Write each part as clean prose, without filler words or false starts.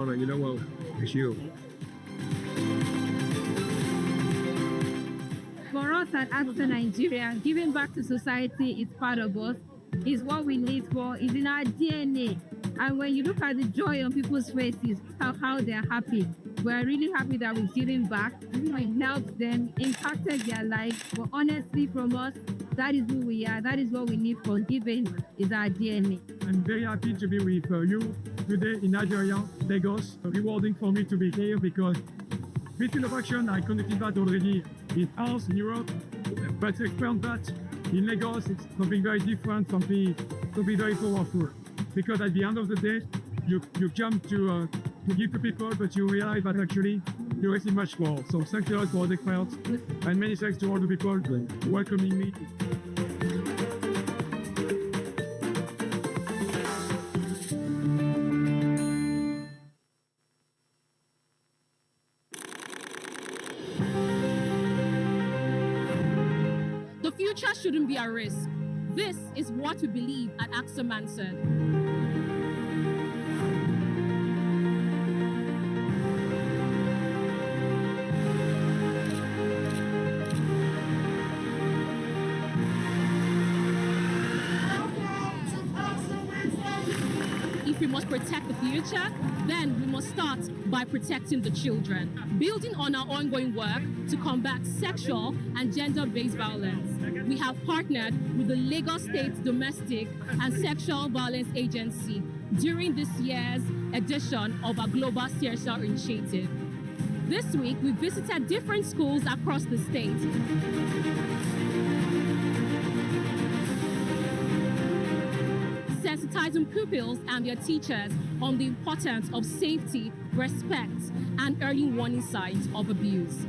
All right, you know what? It's you. For us at AXA Nigeria, giving back to society is part of us, is what we live for, is in our DNA. And when you look at the joy on people's faces, how they're happy, we're really happy that we're giving back. We've helped them, impacted their lives. But honestly, from us, that is who we are. That is what we live for. Giving is our DNA. I'm very happy to be with you today in Nigeria, Lagos. Rewarding for me to be here because Field of Action, I conducted that already in house in Europe, but to experience that in Lagos, it's something very different, something very powerful. Because at the end of the day, you come to give to people, but you realize that actually you receive much more. So thanks a lot for the experience, and many thanks to all the people welcoming me. The future shouldn't be a risk. This is what we believe at AXA Mansard. If we must protect the future, then we must start by protecting the children. Building on our ongoing work to combat sexual and gender-based violence, we have partnered with the Lagos State Domestic and Sexual Violence Agency during this year's edition of our Global CSR Initiative. This week, we visited different schools across the state. Sensitizing pupils and their teachers on the importance of safety, respect, and early warning signs of abuse.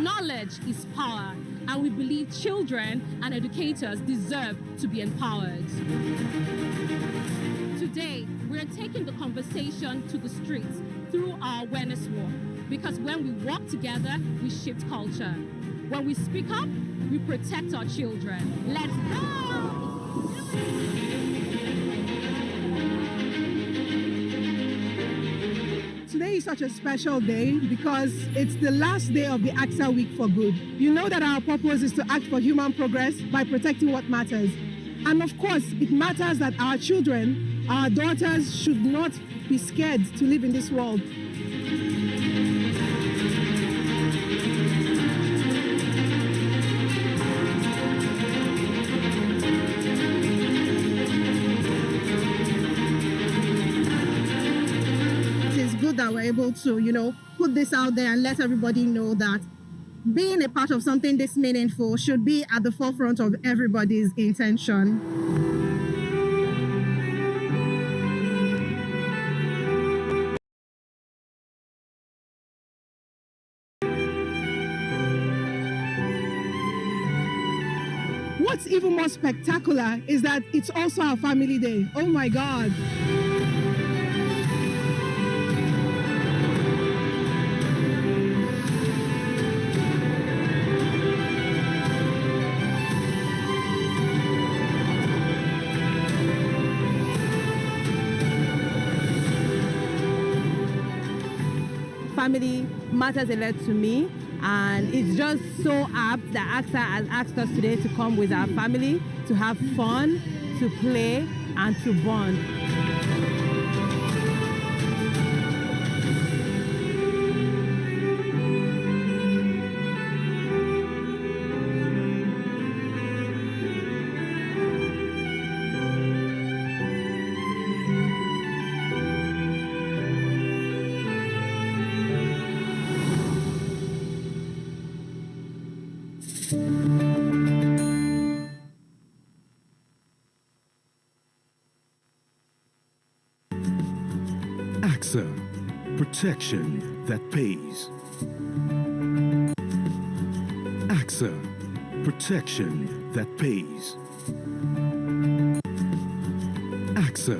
Knowledge is power, and we believe children and educators deserve to be empowered. Today, we're taking the conversation to the streets through our awareness walk, because when we walk together, we shift culture. When we speak up, we protect our children. Let's go! Today is such a special day because it's the last day of the AXA Week for Good. You know that our purpose is to act for human progress by protecting what matters. And of course, it matters that our children, our daughters, should not be scared to live in this world. That we're able to, put this out there and let everybody know that being a part of something this meaningful should be at the forefront of everybody's intention. What's even more spectacular is that it's also our family day. Oh my God. Family matters a lot to me, and it's just so apt that AXA has asked us today to come with our family to have fun, to play, and to bond. AXA, protection that pays. AXA, protection that pays. AXA,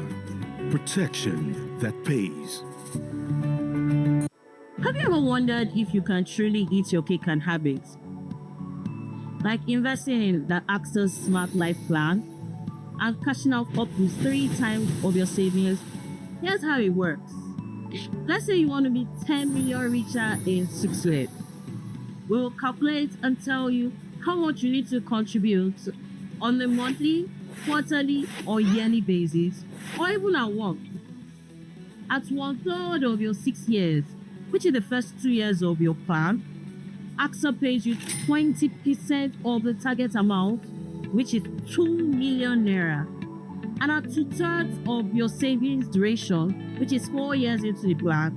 protection that pays. Have you ever wondered if you can truly eat your cake and have it? like investing in the AXA Smart Life Plan and cashing out up to 3 times of your savings. Here's how it works. Let's say you want to be 10 million richer in 6 years. We will calculate and tell you how much you need to contribute on a monthly, quarterly, or yearly basis, or even at once. At 1/3 of your 6 years, which is the first 2 years of your plan, AXA pays you 20% of the target amount, which is 2 million naira. And at 2/3 of your savings duration, which is 4 years into the plan,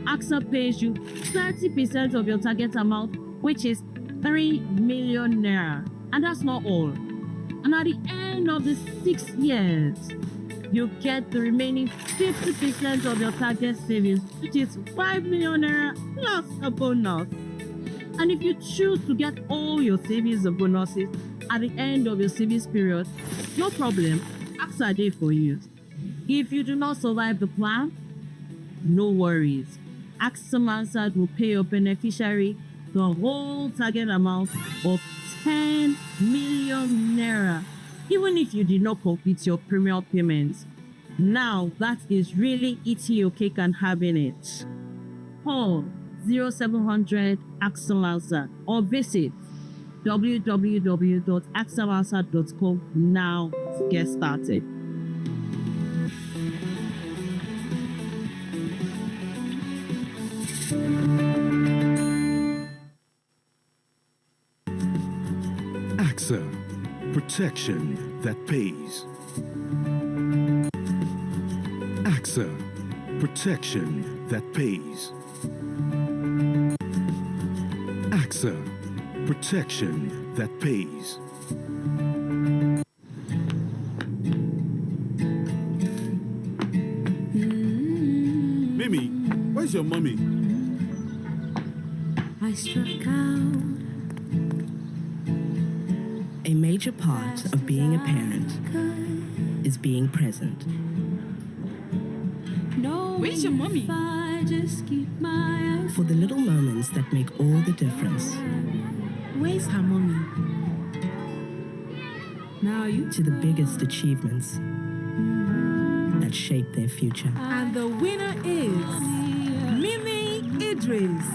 AXA pays you 30% of your target amount, which is 3 million naira. And that's not all. And at the end of the 6 years, you get the remaining 50% of your target savings, which is 5 million naira plus a bonus. And if you choose to get all your savings and bonuses at the end of your savings period, no problem, AXA day for you. If you do not survive the plan, no worries. AXA Mansard will pay your beneficiary the whole target amount of 10 million naira, even if you did not complete your premium payments. Now that is really eating your cake and having it. Call 0700 AXA Mansard or visit www.axamansard.com now to get started. AXA, protection that pays. AXA, protection that pays. AXA, protection that pays. Mimi, where's your mommy? I struck out. A major part of being a parent is being present. Where's your mommy? For the little moments that make all the difference. Where's her mommy? Now you to the biggest achievements that shape their future. And the winner is Mimi Idris.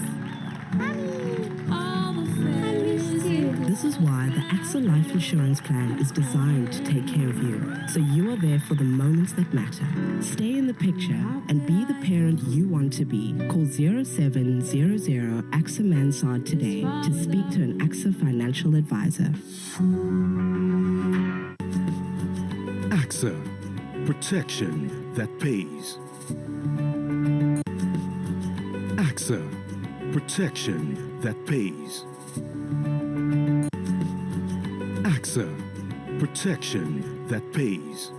This is why the AXA Life Insurance Plan is designed to take care of you, so you are there for the moments that matter. Stay in the picture and be the parent you want to be. Call 0700 AXA Mansard today to speak to an AXA financial advisor. AXA, protection that pays. AXA, protection that pays. AXA, protection that pays.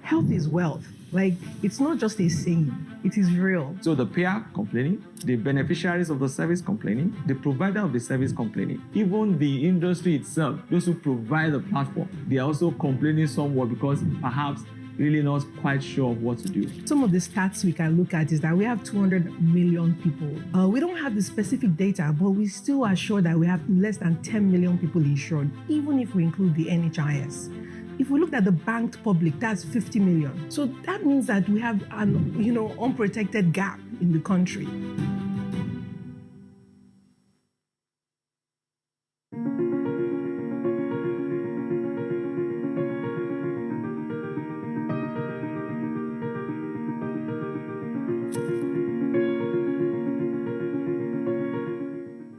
Health is wealth. Like, it's not just a saying, it is real. So the payer complaining, the beneficiaries of the service complaining, the provider of the service complaining, even the industry itself, those who provide the platform, they are also complaining somewhat because perhaps really not quite sure of what to do. Some of the stats we can look at is that we have 200 million people. We don't have the specific data, but we still are sure that we have less than 10 million people insured, even if we include the NHIS. If we look at the banked public, that's 50 million. So that means that we have an unprotected gap in the country.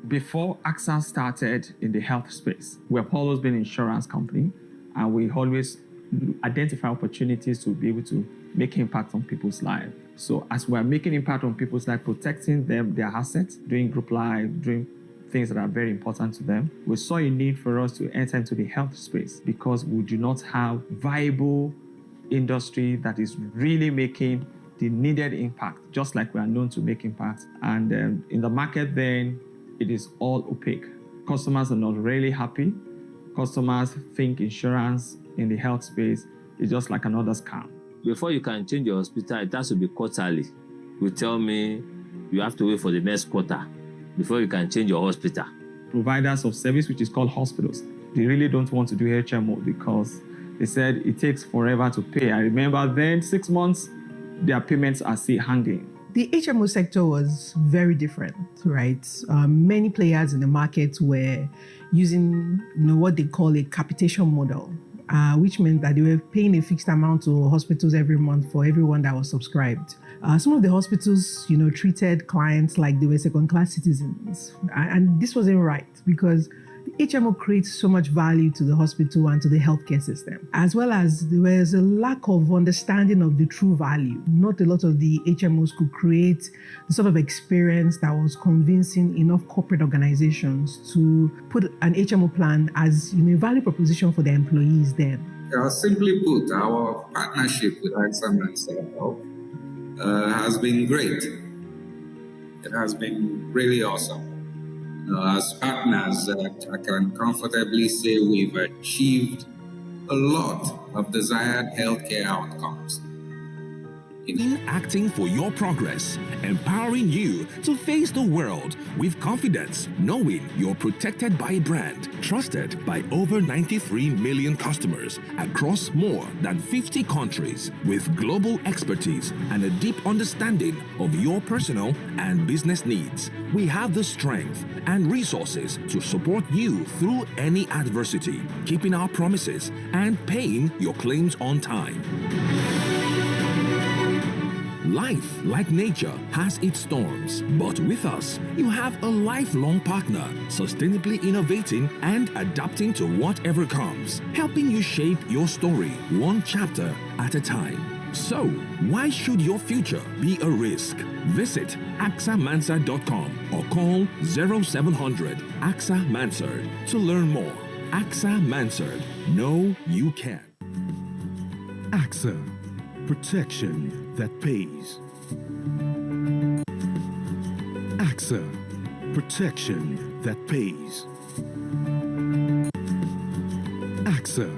Before AXA started in the health space, we have always been an insurance company, and we always identify opportunities to be able to make impact on people's lives. So as we're making impact on people's lives, protecting them, their assets, doing group life, doing things that are very important to them, we saw a need for us to enter into the health space because we do not have viable industry that is really making the needed impact, just like we are known to make impact. And in the market then, it is all opaque. Customers are not really happy. Customers think insurance in the health space is just like another scam. Before you can change your hospital, it has to be quarterly. You tell me you have to wait for the next quarter before you can change your hospital. providers of service, which is called hospitals. They really don't want to do HMO because they said it takes forever to pay. I remember then 6 months, their payments are still hanging. The HMO sector was very different, right? Many players in the market were using what they call a capitation model, which meant that they were paying a fixed amount to hospitals every month for everyone that was subscribed. Some of the hospitals, treated clients like they were second-class citizens. And this wasn't right because the HMO creates so much value to the hospital and to the healthcare system, as well as there was a lack of understanding of the true value. Not a lot of the HMOs could create the sort of experience that was convincing enough corporate organizations to put an HMO plan as a value proposition for their employees then. Simply put, our partnership with AXA Mansard has been great. It has been really awesome. As partners, I can comfortably say we've achieved a lot of desired healthcare outcomes. In acting for your progress, empowering you to face the world with confidence, knowing you're protected by a brand trusted by over 93 million customers across more than 50 countries, with global expertise and a deep understanding of your personal and business needs. We have the strength and resources to support you through any adversity, keeping our promises and paying your claims on time. Life, like nature, has its storms, but with us, you have a lifelong partner, sustainably innovating and adapting to whatever comes, helping you shape your story one chapter at a time. So, why should your future be a risk? Visit axamansard.com or call 0700 AXA Mansard to learn more. AXA Mansard. Know you can. AXA. Protection that pays. AXA. Protection that pays. AXA.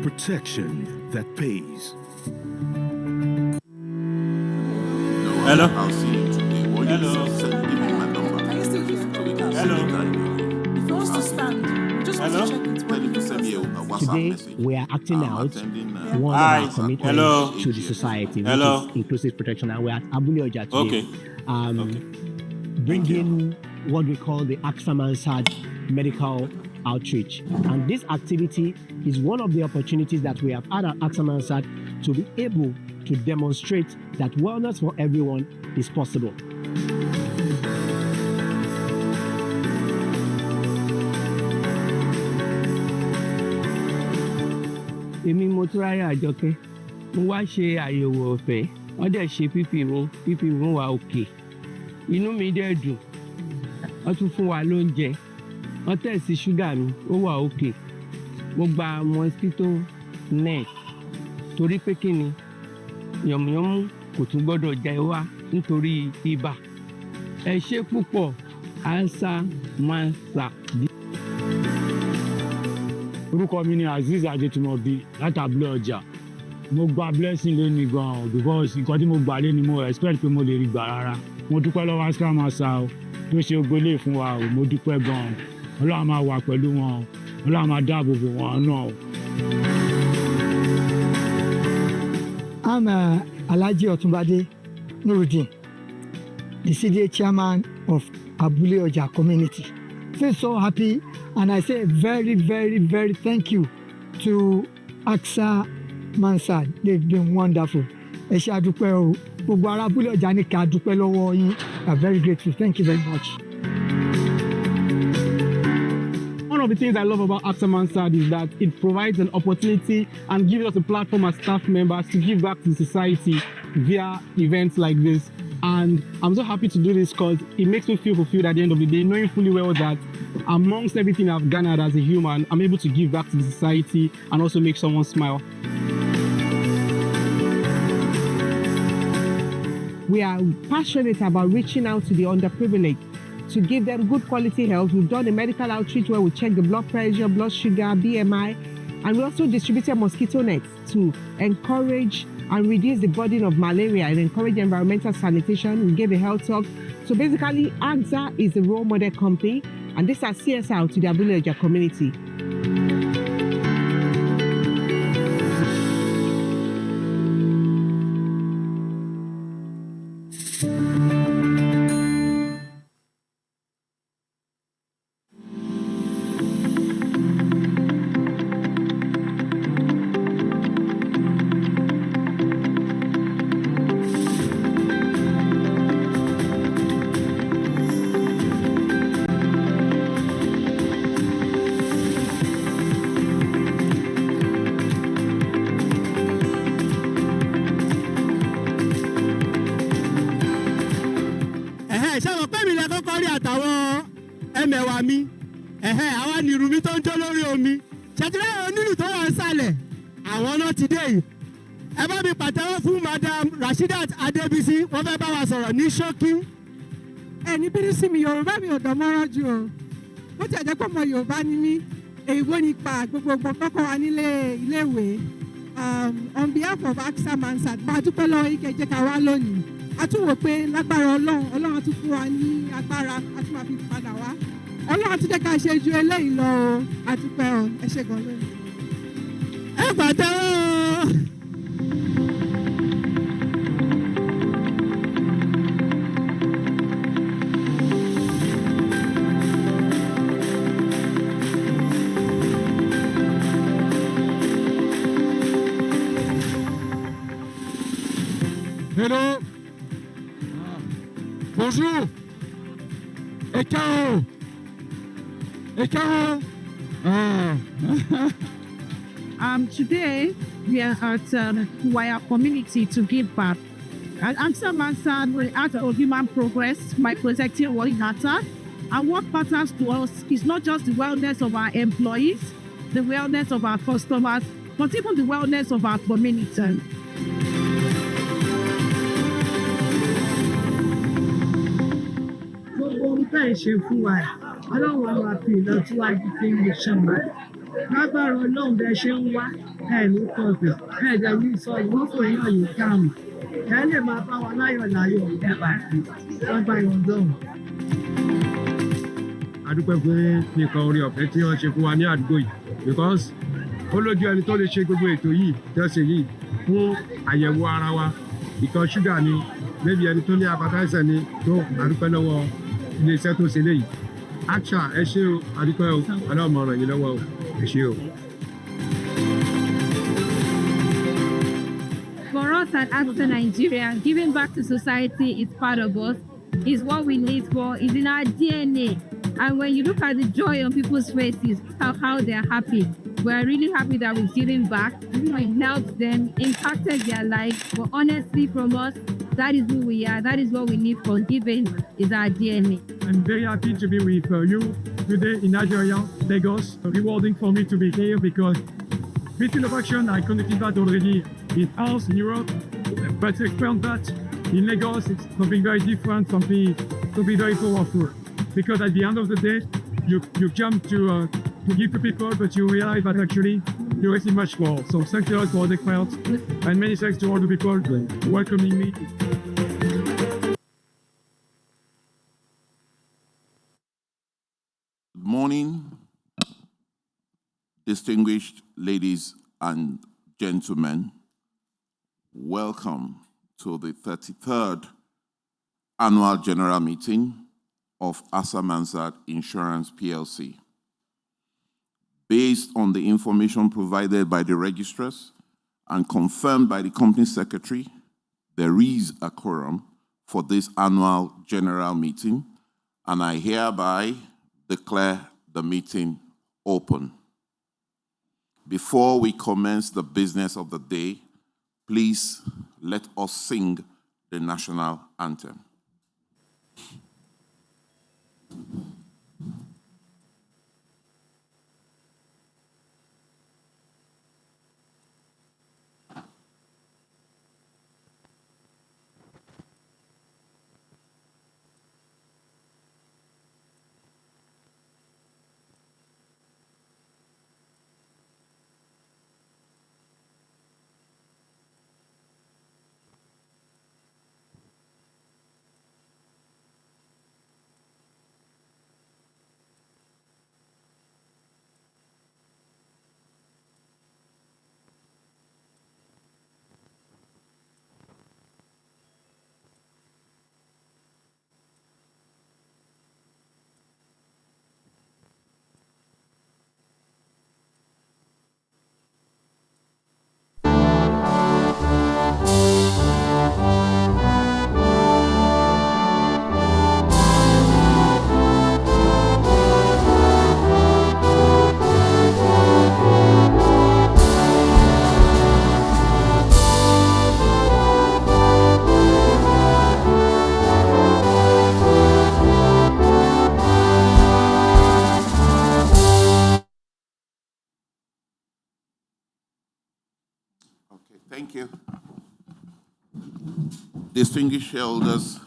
Protection that pays. Hello? I'll see you today. What Hello? you said, give me my number. Can you still give so we can Hello? If you want to stand, just Hello? want to check it. Tell him to send me a WhatsApp Today, message. we are acting out one Hi. of our commitments Hello? to the society, which Hello? is inclusive protection, and we're at Abule Oja today. Okay. Bringing what we call the AXA Mansard medical outreach. And this activity is one of the opportunities that we have had at AXA Mansard to be able to demonstrate that wellness for everyone is possible. Èmi mo tún ráyà àjọkẹ́ mo wá ṣe àyẹ̀wò ọ̀fẹ́ wọ́n dẹ̀ ṣe pp wọn wà òkè inú mi dẹ̀ dùn wọ́n tún fún wa lóúnjẹ wọ́n tẹ̀sí ṣúgà mi ó wà òkè mo gba mosquito net torí pé kí ni yànmùyánmú kò tún gbọ́dọ̀ jẹ wá nítorí ibà ẹ ṣé púpọ̀ AXA Mansard. Orúkọ mi ni Azeez Ajetumobi láti Abúlé Ọjà. Mo gba blessing lónìí gan-an because nǹkan tí mo gbà lé ni mo expect pé mo lè rí gbà rárá. Mo dúpẹ́ lọ́wọ́ AXA Mansard tó ṣe ògbólé fún wa o, mo dúpẹ́ gan-an. Ọlọ́run máa wà pẹ̀lú wọn, Ọlọ́run máa dáàbò bò wọn náà. I'm Alhaji Otunbade Nuruddin, the CDA chairman of Abule Oja community. Feel so happy, and I say very, very, very thank you to AXA Mansard. They've been wonderful. Ẹ ṣé àdúpẹ́ o, gbogbo ará Abule Oja ní ká dúpẹ́ lọ́wọ́ yín. I'm very grateful. Thank you very much. One of the things I love about AXA Mansard is that it provides an opportunity and gives us a platform as staff members to give back to society via events like this. And I'm so happy to do this because it makes me feel fulfilled at the end of the day, knowing fully well that amongst everything I've garnered as a human, I'm able to give back to the society and also make someone smile. We are passionate about reaching out to the underprivileged to give them good quality health. We've done a medical outreach where we check the blood pressure, blood sugar, BMI, and we also distributed mosquito nets to encourage and reduce the burden of malaria and encourage environmental sanitation. We gave a health talk. So basically, AXA is a role model company And this is CSR to the Abule community. ṣé àwọn pẹ́ẹ́mì lẹ kọ́kọ́ rí àtàwọn ẹmẹ̀wà mi àwa ni irun mi tó ń jó lórí omi ṣètìlẹ́ àwọn onílù tó wà ń sàlẹ̀ àwọn náà ti dé yìí ẹ bá mi pàtẹ́wọ́ fún madam Rasheedat Adébísí wọ́n fẹ́ bá wa sọ̀rọ̀ ní ṣókí. ẹni bínú sí mi Yorùbá mi ò dán mọ́rán jù o bó ti ẹ̀jẹ̀ pé ọmọ Yorùbá ni mí èyíwó nípa gbogbogbò kọ́kọ́ wa nílé iléèwé on behalf of AXA Mansard bá a dúpẹ́ lọ́wọ́ yìí kẹjẹ́ ká wá lónìí a tún wò pé lágbára Ọlọ́run á tún fún wa ní agbára a tún máa fi padà wá Ọlọ́run á tún jẹ́ ká ṣe ju eléyìí lọ o a dúpẹ́ o ẹ ṣé gan lónìí. ẹ pàtẹ́wọ́. Hello. Bonjour. Ekao. Ekao. Today we are at Wire Community to give back. At AXA Mansard, we act of human progress by protecting what matters. And what matters to us is not just the wellness of our employees, the wellness of our customers, but even the wellness of our community. Bẹ́ẹ̀ ṣe fún wa Ọlọ́run àwọn àfi ìlọsíwájú fi ń lè ṣàn wá lágbára Ọlọ́run bẹ́ẹ̀ ṣe ń wá ní kọ̀ọ̀fẹ̀ dẹ̀ ní sọ ìwọ́pọ̀ èèyàn yìí káàmù lè máa bá wa láyọ̀ lágbára Ọlọ́run. A dúpẹ́ fún nǹkan orí ọ̀fẹ́ tí wọ́n ṣe fún wa ní àdúgbò yìí because ó lójú ẹni tó lè ṣe gbogbo ètò yìí tó ṣe yìí fún àyẹ̀wò ara wa ìtọ̀ ṣúgà ni maybe ẹni tó ní hepatitis ni tó a dúpẹ́ lọ́wọ́ iléeṣẹ́ tó ṣe léyìí AXA ẹ ṣé o àdúpẹ́ o Ọlọ́run máa ràn yín lọ́wọ́ o ẹ ṣé o. For us at AXA Nigeria, giving back to society is part of us, is what we live for, is in our DNA. And when you look at the joy on people's faces, how they're happy, we're really happy that we've given back. We've helped them, impacted their lives. But honestly, from us, that is who we are. That is what we live for. Giving is our DNA. I'm very happy to be with you today in Nigeria, Lagos. Rewarding for me to be here because Vision of Action, I conducted that already in house in Europe, but to experience that in Lagos, it's something very different, something very powerful. Because at the end of the day, you come to give to people, but you realize that actually you receive much more. So thanks a lot for the crowd, and many thanks to all the people welcoming me. Good morning, distinguished ladies and gentlemen. Welcome to the 33rd Annual General Meeting of AXA Mansard Insurance PLC. Based on the information provided by the registrars and confirmed by the company secretary, there is a quorum for this annual general meeting, and I hereby declare the meeting open. Before we commence the business of the day, please let us sing the national anthem. Okay, thank you. Distinguished shareholders,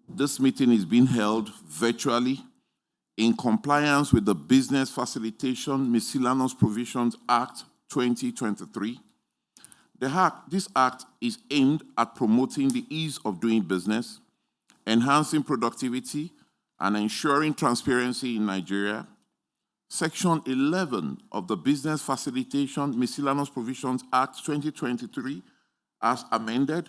this meeting is being held virtually in compliance with the Business Facilitation Miscellaneous Provisions Act 2023. This act is aimed at promoting the ease of doing business, enhancing productivity, and ensuring transparency in Nigeria. Section 11 of the Business Facilitation Miscellaneous Provisions Act 2023 as amended,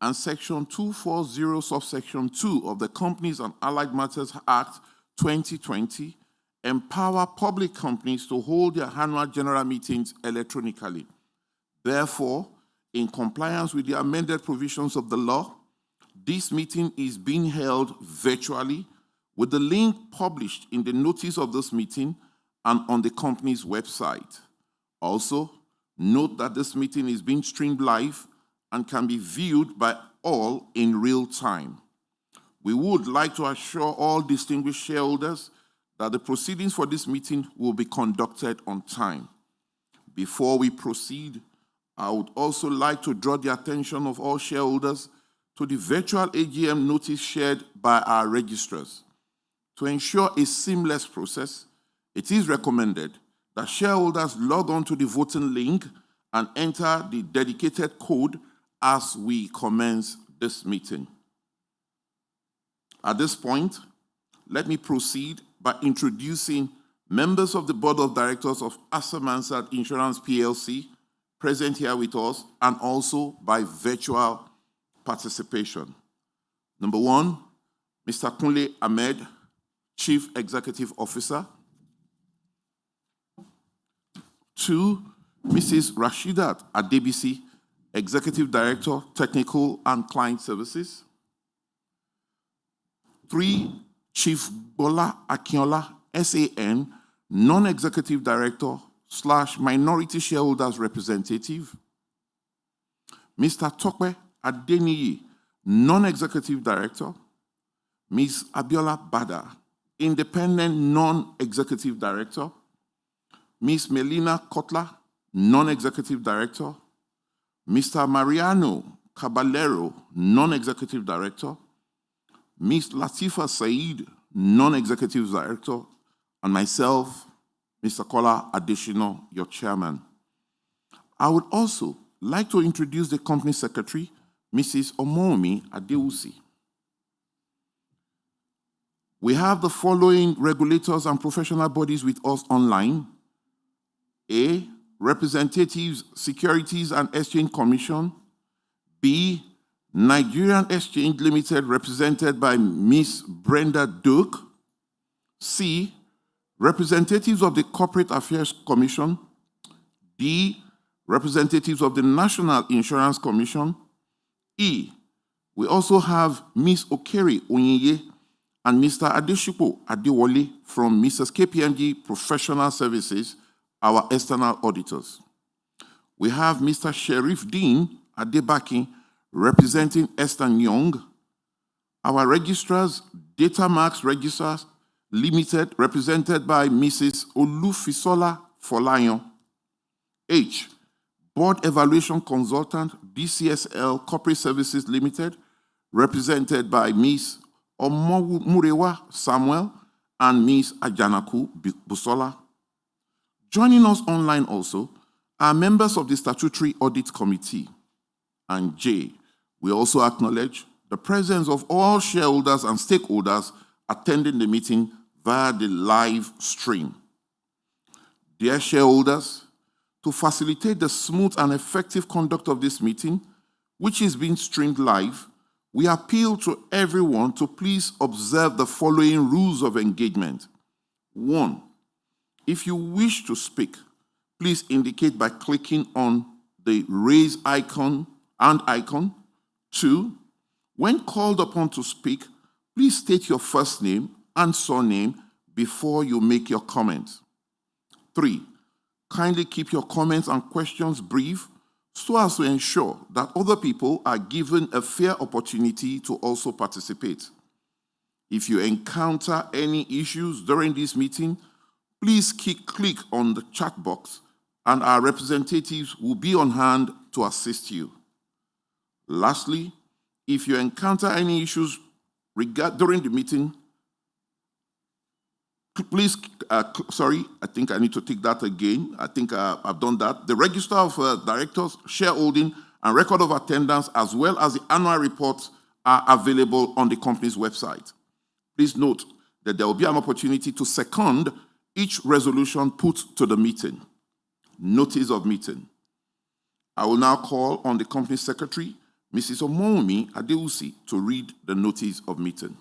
and Section 240 subsection 2 of the Companies and Allied Matters Act 2020 empower public companies to hold their annual general meetings electronically. Therefore, in compliance with the amended provisions of the law, this meeting is being held virtually with the link published in the notice of this meeting and on the company's website. Also, note that this meeting is being streamed live and can be viewed by all in real time. We would like to assure all distinguished shareholders that the proceedings for this meeting will be conducted on time. Before we proceed, I would also like to draw the attention of all shareholders to the virtual AGM notice shared by our registrars. To ensure a seamless process, it is recommended that shareholders log on to the voting link and enter the dedicated code as we commence this meeting. At this point, let me proceed by introducing members of the Board of Directors of AXA Mansard Insurance PLC present here with us and also by virtual participation. Number one, Mr. Kunle Ahmed, Chief Executive Officer. 2, Mrs. Rashidat Adebisi, Executive Director, Technical and Client Services. 3, Chief Bola Akinola, SAN, Non-Executive Director / Minority Shareholders Representative. Mr. Tokwe Adeniyi, Non-Executive Director. Ms. Abiola Bada, Independent Non-Executive Director. Ms. Melina Kotla, Non-Executive Director. Mr. Mariano Caballero, Non-Executive Director. Ms. Latifa Said, Non-Executive Director. And myself, Mr. Kola Adeshino, your chairman. I would also like to introduce the company secretary, Mrs. Omomi Adeusi. We have the following regulators and professional bodies with us online. A, Representatives, Securities and Exchange Commission. B, Nigerian Exchange Limited, represented by Ms. Brenda Duke. C, representatives of the Corporate Affairs Commission. D, representatives of the National Insurance Commission. E, we also have Ms. Okere Onyeye and Mr. Adeshipo Adewale from Mrs. KPMG Professional Services, our external auditors. We have Mr. Sheriff Dean Adebaki representing Ernst & Young. Our registrars, Datamarks Registrars Limited, represented by Mrs. Olufisola Folayan. H, Board Evaluation Consultant, DCSL Corporate Services Limited, represented by Ms. Omomurewa Samuel and Ms. Ajanaku Busola. Joining us online also are members of the Statutory Audit Committee. And J, we also acknowledge the presence of all shareholders and stakeholders attending the meeting via the live stream. Dear shareholders, to facilitate the smooth and effective conduct of this meeting, which is being streamed live, we appeal to everyone to please observe the following rules of engagement. 1, if you wish to speak, please indicate by clicking on the raise icon and icon. 2, when called upon to speak, please state your first name and surname before you make your comments. 3, kindly keep your comments and questions brief so as to ensure that other people are given a fair opportunity to also participate. If you encounter any issues during this meeting, please click on the chat box and our representatives will be on hand to assist you. Lastly, if you encounter any issues during the meeting, please, sorry, I think I need to take that again. I think I've done that. The register of directors, shareholding, and record of attendance, as well as the annual reports, are available on the company's website. Please note that there will be an opportunity to second each resolution put to the meeting. Notice of meeting. I will now call on the company secretary, Mrs. Omomi Adeusi, to read the notice of meeting.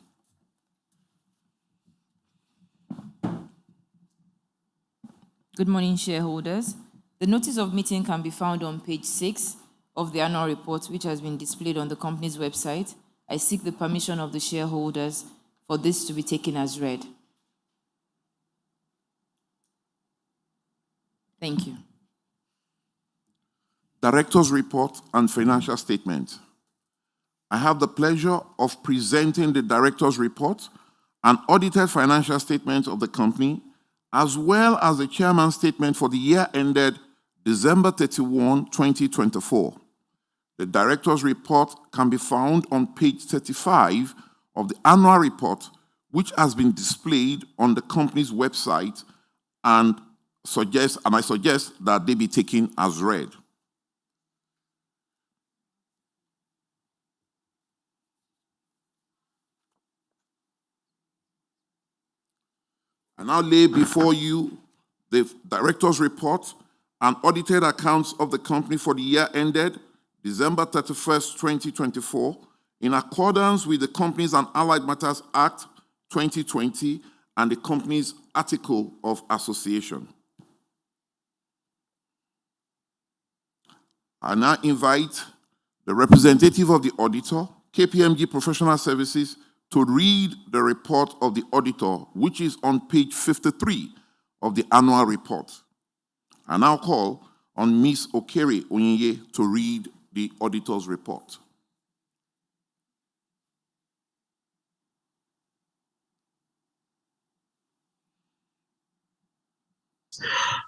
Good morning, shareholders. The notice of meeting can be found on page 6 of the annual report, which has been displayed on the company's website. I seek the permission of the shareholders for this to be taken as read. Thank you. Director's report and financial statement. I have the pleasure of presenting the director's report and audited financial statement of the company, as well as the chairman's statement for the year ended December 31, 2024. The director's report can be found on page 35 of the annual report, which has been displayed on the company's website, and I suggest that they be taken as read. I now lay before you the director's report and audited accounts of the company for the year ended December 31st, 2024, in accordance with the Companies and Allied Matters Act 2020 and the company's article of association. I now invite the representative of the auditor, KPMG Professional Services, to read the report of the auditor, which is on page 53 of the annual report. I now call on Ms. Okere Onyinye to read the auditor's report.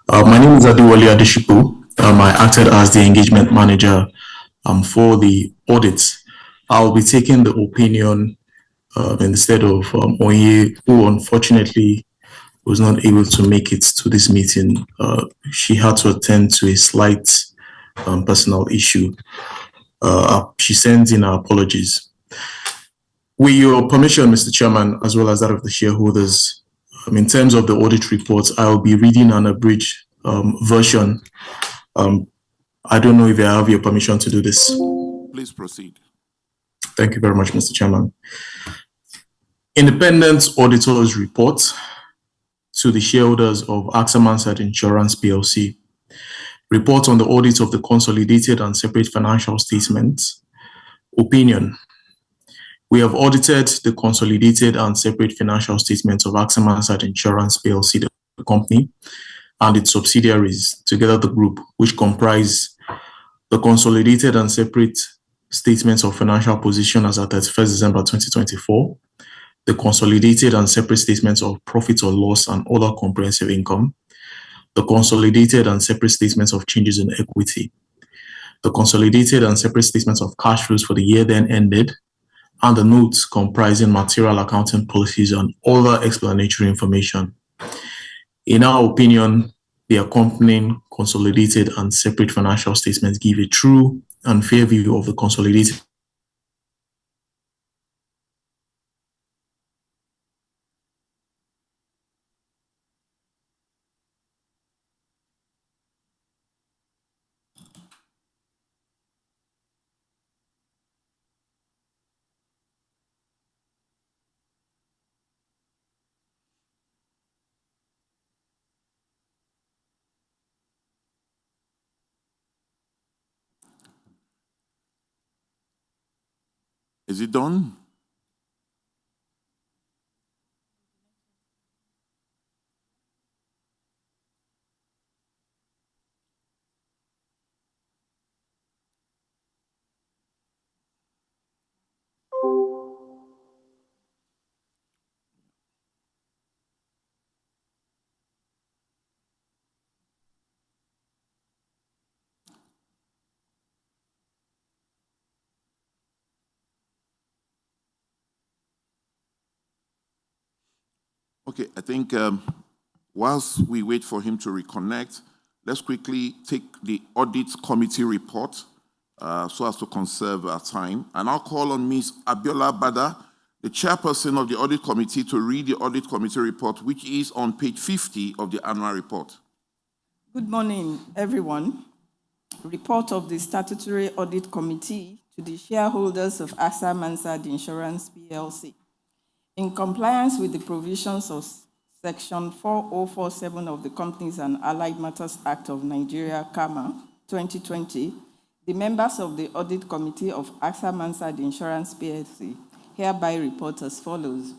My name is Adewale Adeshipu. I acted as the engagement manager for the audit. I'll be taking the opinion instead of Onye, who unfortunately was not able to make it to this meeting. She had to attend to a slight personal issue. She sends in her apologies. With your permission, Mr. Chairman, as well as that of the shareholders, in terms of the audit report, I'll be reading an abridged version. I don't know if I have your permission to do this. Please proceed. Thank you very much, Mr. Chairman. Independent Auditor's Report to the shareholders of AXA Mansard Insurance PLC. Report on the audit of the consolidated and separate financial statements. Opinion. We have audited the consolidated and separate financial statements of AXA Mansard Insurance PLC, the company, and its subsidiaries, together the group, which comprise the consolidated and separate statements of financial position as at 31st December 2024, the consolidated and separate statements of profit or loss and other comprehensive income, the consolidated and separate statements of changes in equity, the consolidated and separate statements of cash flows for the year then ended, and the notes comprising material accounting policies and other explanatory information. In our opinion, the accompanying consolidated and separate financial statements give a true and fair view of the consolidated Is it done? Okay, I think whilst we wait for him to reconnect, let's quickly take the audit committee report so as to conserve our time. And I'll call on Ms. Abiola Bada, the chairperson of the audit committee, to read the audit committee report, which is on page 50 of the annual report. Good morning, everyone. Report of the Statutory Audit Committee to the shareholders of AXA Mansard Insurance PLC. In compliance with the provisions of Section 4047 of the Companies and Allied Matters Act of Nigeria, CAMA, 2020, the members of the Audit Committee of AXA Mansard Insurance PLC hereby report as follows.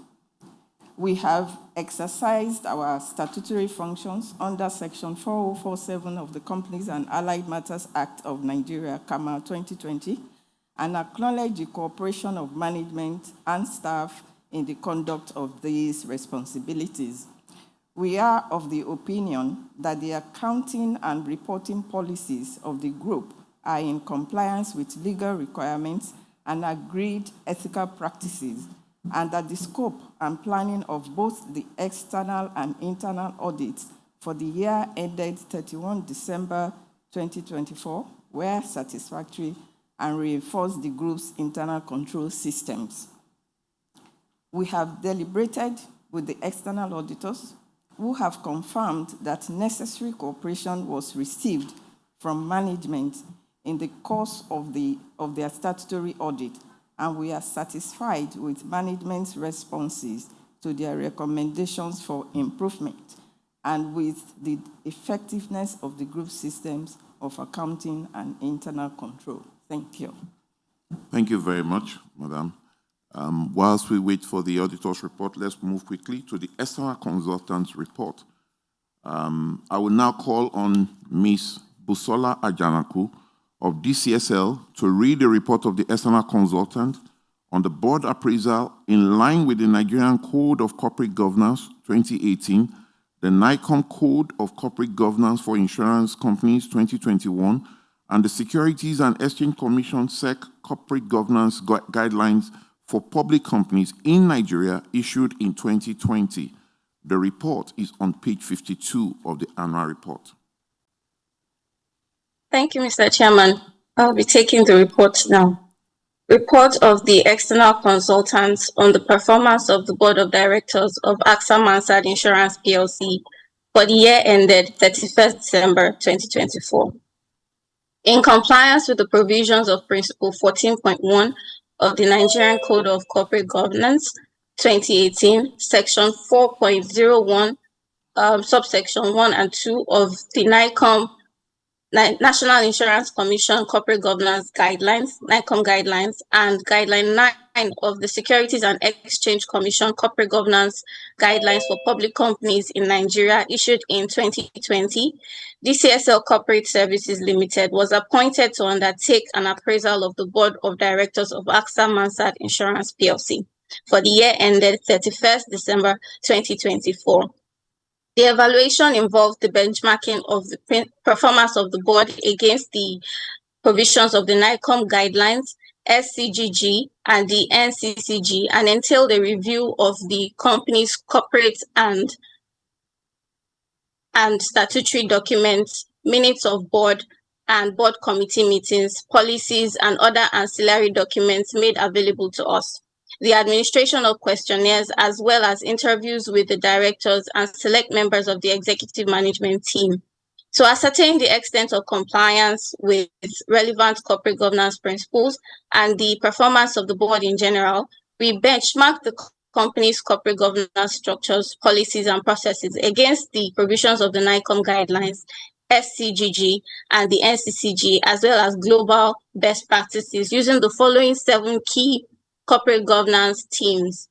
We have exercised our statutory functions under Section 4047 of the Companies and Allied Matters Act of Nigeria, CAMA 2020, and acknowledge the cooperation of management and staff in the conduct of these responsibilities. We are of the opinion that the accounting and reporting policies of the group are in compliance with legal requirements and agreed ethical practices, and that the scope and planning of both the external and internal audits for the year ended 31 December 2024 were satisfactory and reinforced the group's internal control systems. We have deliberated with the external auditors who have confirmed that necessary cooperation was received from management in the course of their statutory audit, and we are satisfied with management's responses to their recommendations for improvement and with the effectiveness of the group systems of accounting and internal control. Thank you. Thank you very much, Madam. Whilst we wait for the auditor's report, let's move quickly to the external consultant's report. I will now call on Ms. Busola Ajanaku of DCSL to read the report of the external consultant on the board appraisal in line with the Nigerian Code of Corporate Governance 2018, the NICOM Code of Corporate Governance for Insurance Companies 2021, and the Securities and Exchange Commission SEC Corporate Governance Guidelines for Public Companies in Nigeria issued in 2020. The report is on page 52 of the annual report. Thank you, Mr. Chairman. I'll be taking the report now. Report of the external consultants on the performance of the Board of Directors of AXA Mansard Insurance PLC for the year ended 31st December 2024. In compliance with the provisions of Principle 14.1 of the Nigerian Code of Corporate Governance 2018, Section 4.01, subsection 1 and 2 of the NICOM, National Insurance Commission Corporate Governance Guidelines, NICOM Guidelines, and Guideline 9 of the Securities and Exchange Commission Corporate Governance Guidelines for Public Companies in Nigeria issued in 2020, DCSL Corporate Services Limited was appointed to undertake an appraisal of the Board of Directors of AXA Mansard Insurance PLC for the year ended 31st December 2024. The evaluation involved the benchmarking of the performance of the board against the provisions of the NICOM guidelines, SCGG, and the NCCG, and entailed a review of the company's corporate and statutory documents, minutes of board and board committee meetings, policies, and other ancillary documents made available to us. The administration of questionnaires, as well as interviews with the directors and select members of the executive management team. To ascertain the extent of compliance with relevant corporate governance principles and the performance of the board in general, we benchmarked the company's corporate governance structures, policies, and processes against the provisions of the NICOM guidelines, SCGG, and the NCCG, as well as global best practices using the following 7 key corporate governance themes.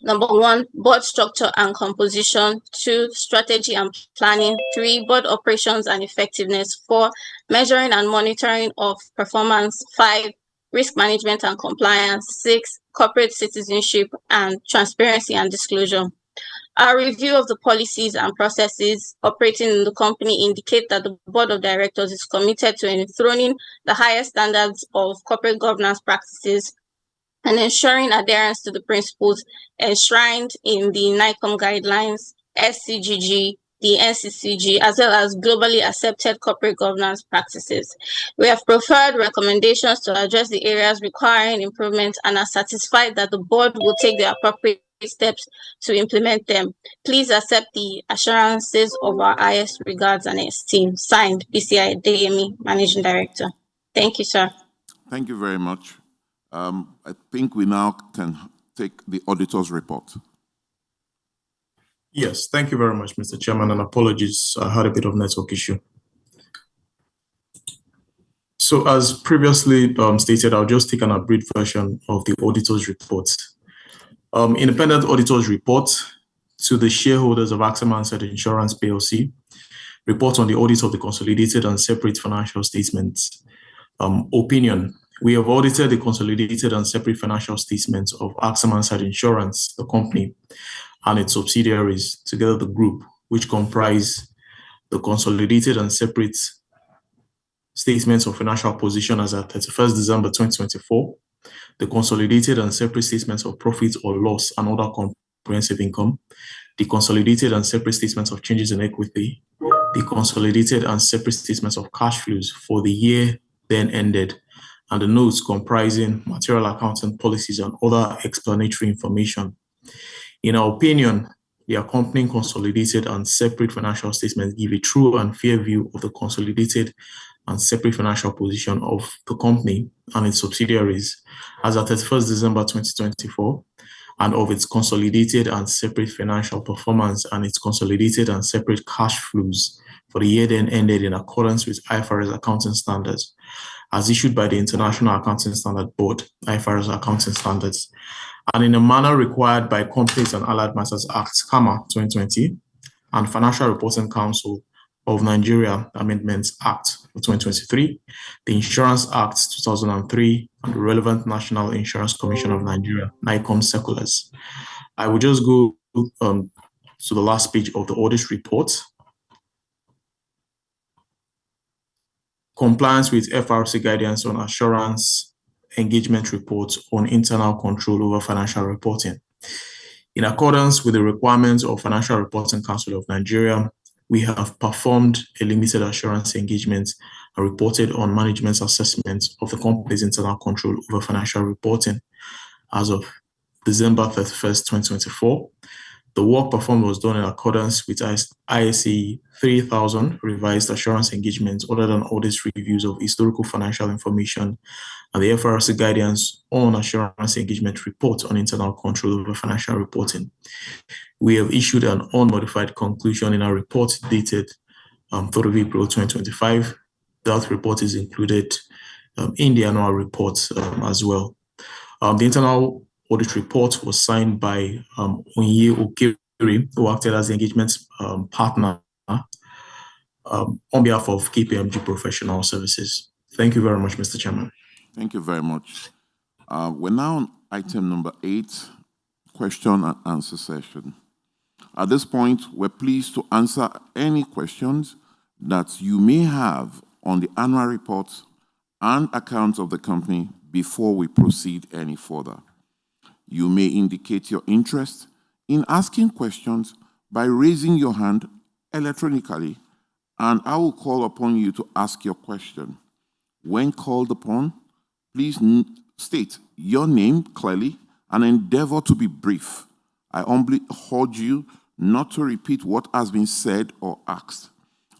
Number 1, board structure and composition. 2, strategy and planning. 3, board operations and effectiveness. 4, measuring and monitoring of performance. 5, risk management and compliance. 6, corporate citizenship and transparency and disclosure. Our review of the policies and processes operating in the company indicate that the board of directors is committed to enthroning the highest standards of corporate governance practices and ensuring adherence to the principles enshrined in the NICOM guidelines, SCGG, the NCCG, as well as globally accepted corporate governance practices. We have preferred recommendations to address the areas requiring improvement and are satisfied that the board will take the appropriate steps to implement them. Please accept the assurances of our highest regards and esteem. Signed, BCI Deyemi, Managing Director. Thank you, sir. Thank you very much. I think we now can take the auditor's report. Yes, thank you very much, Mr. Chairman, and apologies, I had a bit of network issue. So as previously stated, I'll just take an abridged version of the auditor's report. Independent auditor's report to the shareholders of AXA Mansard Insurance PLC, report on the audit of the consolidated and separate financial statements. Opinion. We have audited the consolidated and separate financial statements of AXA Mansard Insurance, the company, and its subsidiaries, together the group, which comprise the consolidated and separate statements of financial position as at 31st December 2024, the consolidated and separate statements of profit or loss and other comprehensive income, the consolidated and separate statements of changes in equity, the consolidated and separate statements of cash flows for the year then ended, and the notes comprising material accounting policies and other explanatory information. In our opinion, the accompanying consolidated and separate financial statements give a true and fair view of the consolidated and separate financial position of the company and its subsidiaries as at 31st December 2024, and of its consolidated and separate financial performance and its consolidated and separate cash flows for the year then ended in accordance with IFRS accounting standards, as issued by the International Accounting Standard Board, IFRS accounting standards, and in a manner required by Companies and Allied Matters Act, CAMA 2020, and Financial Reporting Council of Nigeria Amendments Act of 2023, the Insurance Act 2003, and the relevant National Insurance Commission of Nigeria, NICOM circulars. I will just go to the last page of the audit report. Compliance with FRC guidance on assurance engagement reports on internal control over financial reporting. In accordance with the requirements of Financial Reporting Council of Nigeria, we have performed a limited assurance engagement and reported on management's assessment of the company's internal control over financial reporting as of December 31st, 2024. The work performed was done in accordance with ISA 3000 revised assurance engagements other than audit reviews of historical financial information and the FRC guidance on assurance engagement report on internal control over financial reporting. We have issued an unmodified conclusion in our report dated 3rd of April 2025. That report is included in the annual report as well. The internal audit report was signed by Onye Okere, who acted as the engagement partner on behalf of KPMG Professional Services. Thank you very much, Mr. Chairman. Thank you very much. We're now on item number 8, question and answer session. At this point, we're pleased to answer any questions that you may have on the annual report and accounts of the company before we proceed any further. You may indicate your interest in asking questions by raising your hand electronically, and I will call upon you to ask your question. When called upon, please state your name clearly and endeavor to be brief. I humbly urge you not to repeat what has been said or asked.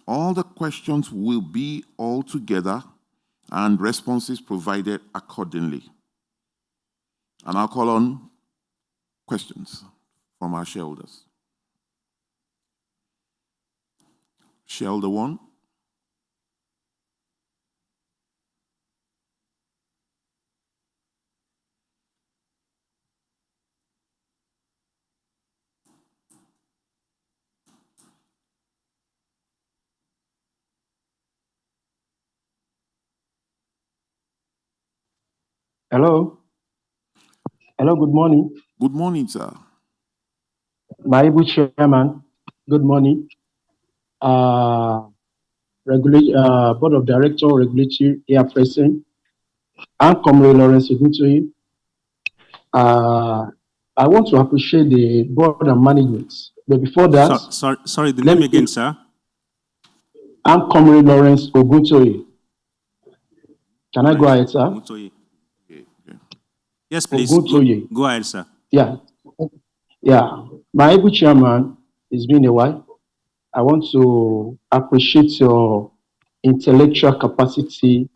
All the questions will be all together and responses provided accordingly. And I'll call on questions from our shareholders. Shareholder 1. Hello. Hello, good morning. Good morning, sir. My able chairman, good morning. Board of Director, Regulatory here present. I'm Comrade Lawrence Oguntoye. I want to appreciate the board and management. But before that, sorry, the name again, sir. I'm Comrade Lawrence Oguntoye. Can I go ahead, sir? Oguntoye. Yes, please. Oguntoye. Go ahead, sir. Yeah. My able chairman, it's been a while. I want to appreciate your intellectual capacity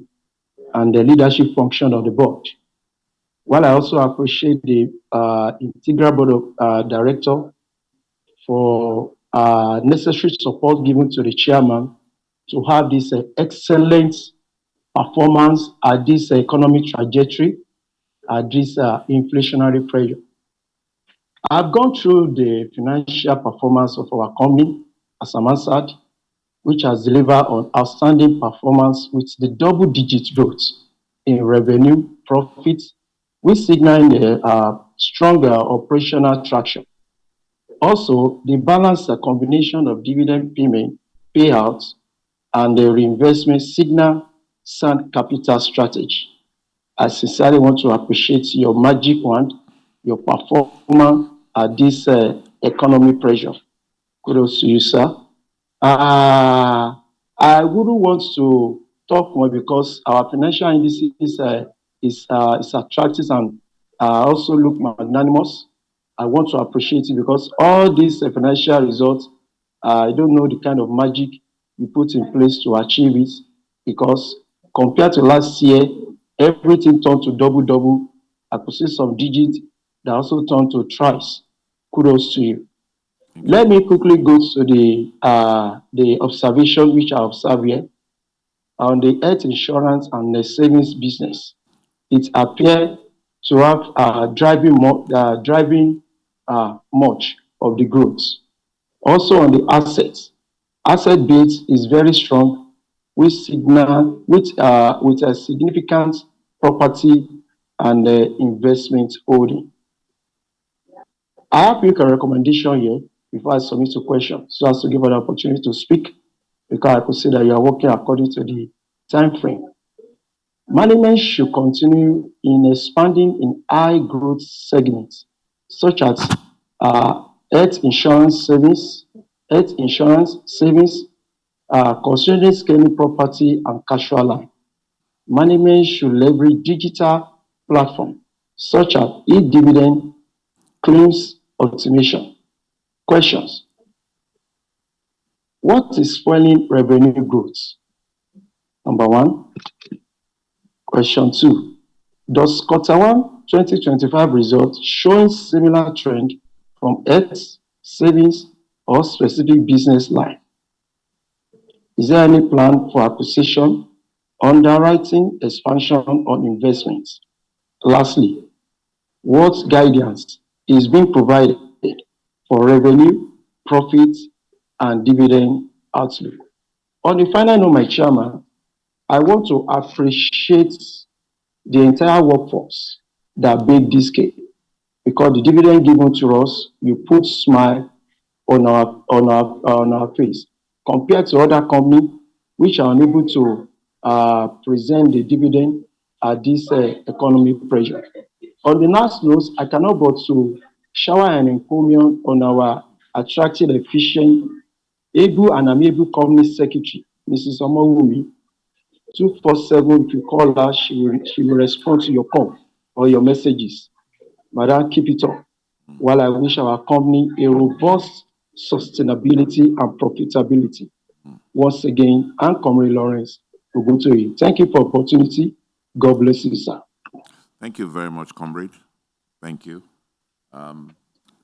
and the leadership function of the board. While I also appreciate the integral board of director for necessary support given to the chairman to have this excellent performance at this economic trajectory, at this inflationary pressure. I've gone through the financial performance of our company, AXA Mansard, which has delivered on outstanding performance with the double-digit growth in revenue, profits, which signal a stronger operational traction. Also, the balanced combination of dividend payment, payouts, and the reinvestment signal sound capital strategy. I sincerely want to appreciate your magic wand, your performance at this economic pressure. Kudos to you, sir. I wouldn't want to talk more because our financial indices is attractive and also look magnanimous. I want to appreciate it because all these financial results, I don't know the kind of magic you put in place to achieve it, because compared to last year, everything turned to double. I could see some digits that also turned to thrice. Kudos to you. Let me quickly go to the observation which I observed here on the health insurance and the savings business. It appears to have driving much of the growth. Also on the assets, asset base is very strong, with a significant property and investment holding. I have make a recommendation here before I submit to questions, so as to give an opportunity to speak, because I could see that you are working according to the time frame. Management should continue in expanding in high growth segments, such as health insurance savings, considering scaling property and casual line. Management should leverage digital platforms such as e-dividend, claims automation. Questions. What is fueling revenue growth? Number one. Question 2. Does Q1 2025 results showing similar trend from health, savings, or specific business line? Is there any plan for acquisition, underwriting, expansion, or investments? Lastly, what guidance is being provided for revenue, profits, and dividend outlook? On the final note, my chairman, I want to appreciate the entire workforce that baked this cake, because the dividend given to us, you put smile on our face, compared to other companies which are unable to present the dividend at this economic pressure. On the last note, I cannot but to shower an encomium on our attractive, efficient, able and amiable company secretary, Mrs. Omowumi. 247, if you call her, she will respond to your call or your messages. Madam, keep it up. While I wish our company a robust sustainability and profitability. Once again, I'm Comrade Lawrence Oguntoye. Thank you for the opportunity. God bless you, sir. Thank you very much, comrade. Thank you. I think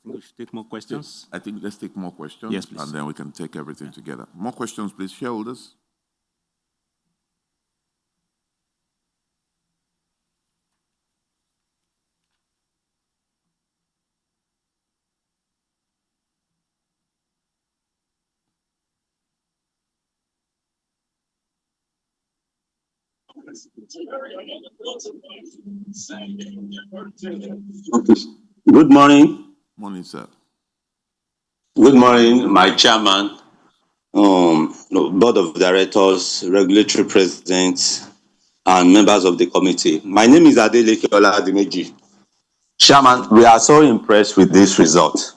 we should take more questions. I think let's take more questions. Yes, please. And then we can take everything together. More questions, please, shareholders. Okay. Good morning. Morning, sir. Good morning, my chairman, board of directors, regulatory presidents, and members of the committee. My name is Adeleke Oladimeji. Chairman, we are so impressed with this result.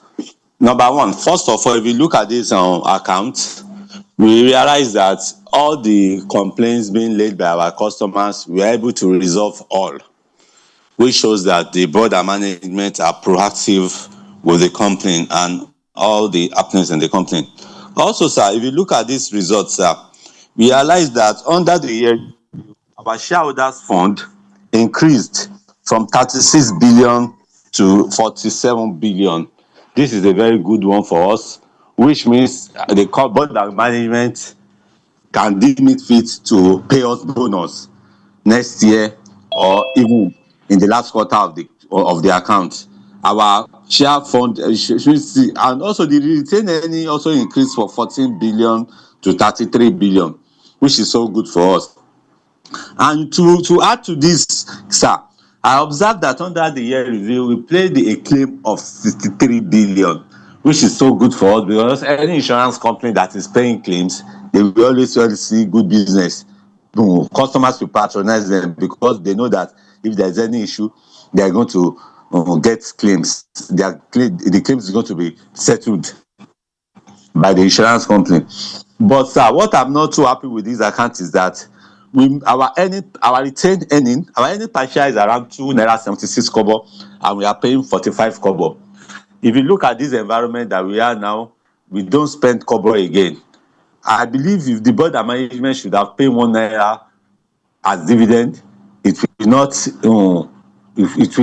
Number one, first of all, if you look at this account, we realize that all the complaints being laid by our customers, we are able to resolve all, which shows that the board and management are proactive with the company and all the happenings in the company. Also, sir, if you look at this result, sir, we realize that under the year, our shareholders fund increased from 36 billion to 47 billion. This is a very good one for us, which means the board and management can deem it fit to pay us bonus next year or even in the last quarter of the account. Our share fund should see, and also the retained earning also increased from 14 billion to 33 billion, which is so good for us. And to add to this, sir, I observed that under the year review, we played a claim of 63 billion, which is so good for us because any insurance company that is paying claims, they will always see good business. Customers will patronize them because they know that if there's any issue, they are going to get claims. The claims is going to be settled by the insurance company. But sir, what I'm not too happy with this account is that our retained earning, our earning per share is around 2.76 kobo, and we are paying 45 kobo. If you look at this environment that we are now, we don't spend kobo again. I believe if the board and management should have paid 1 naira as dividend, it will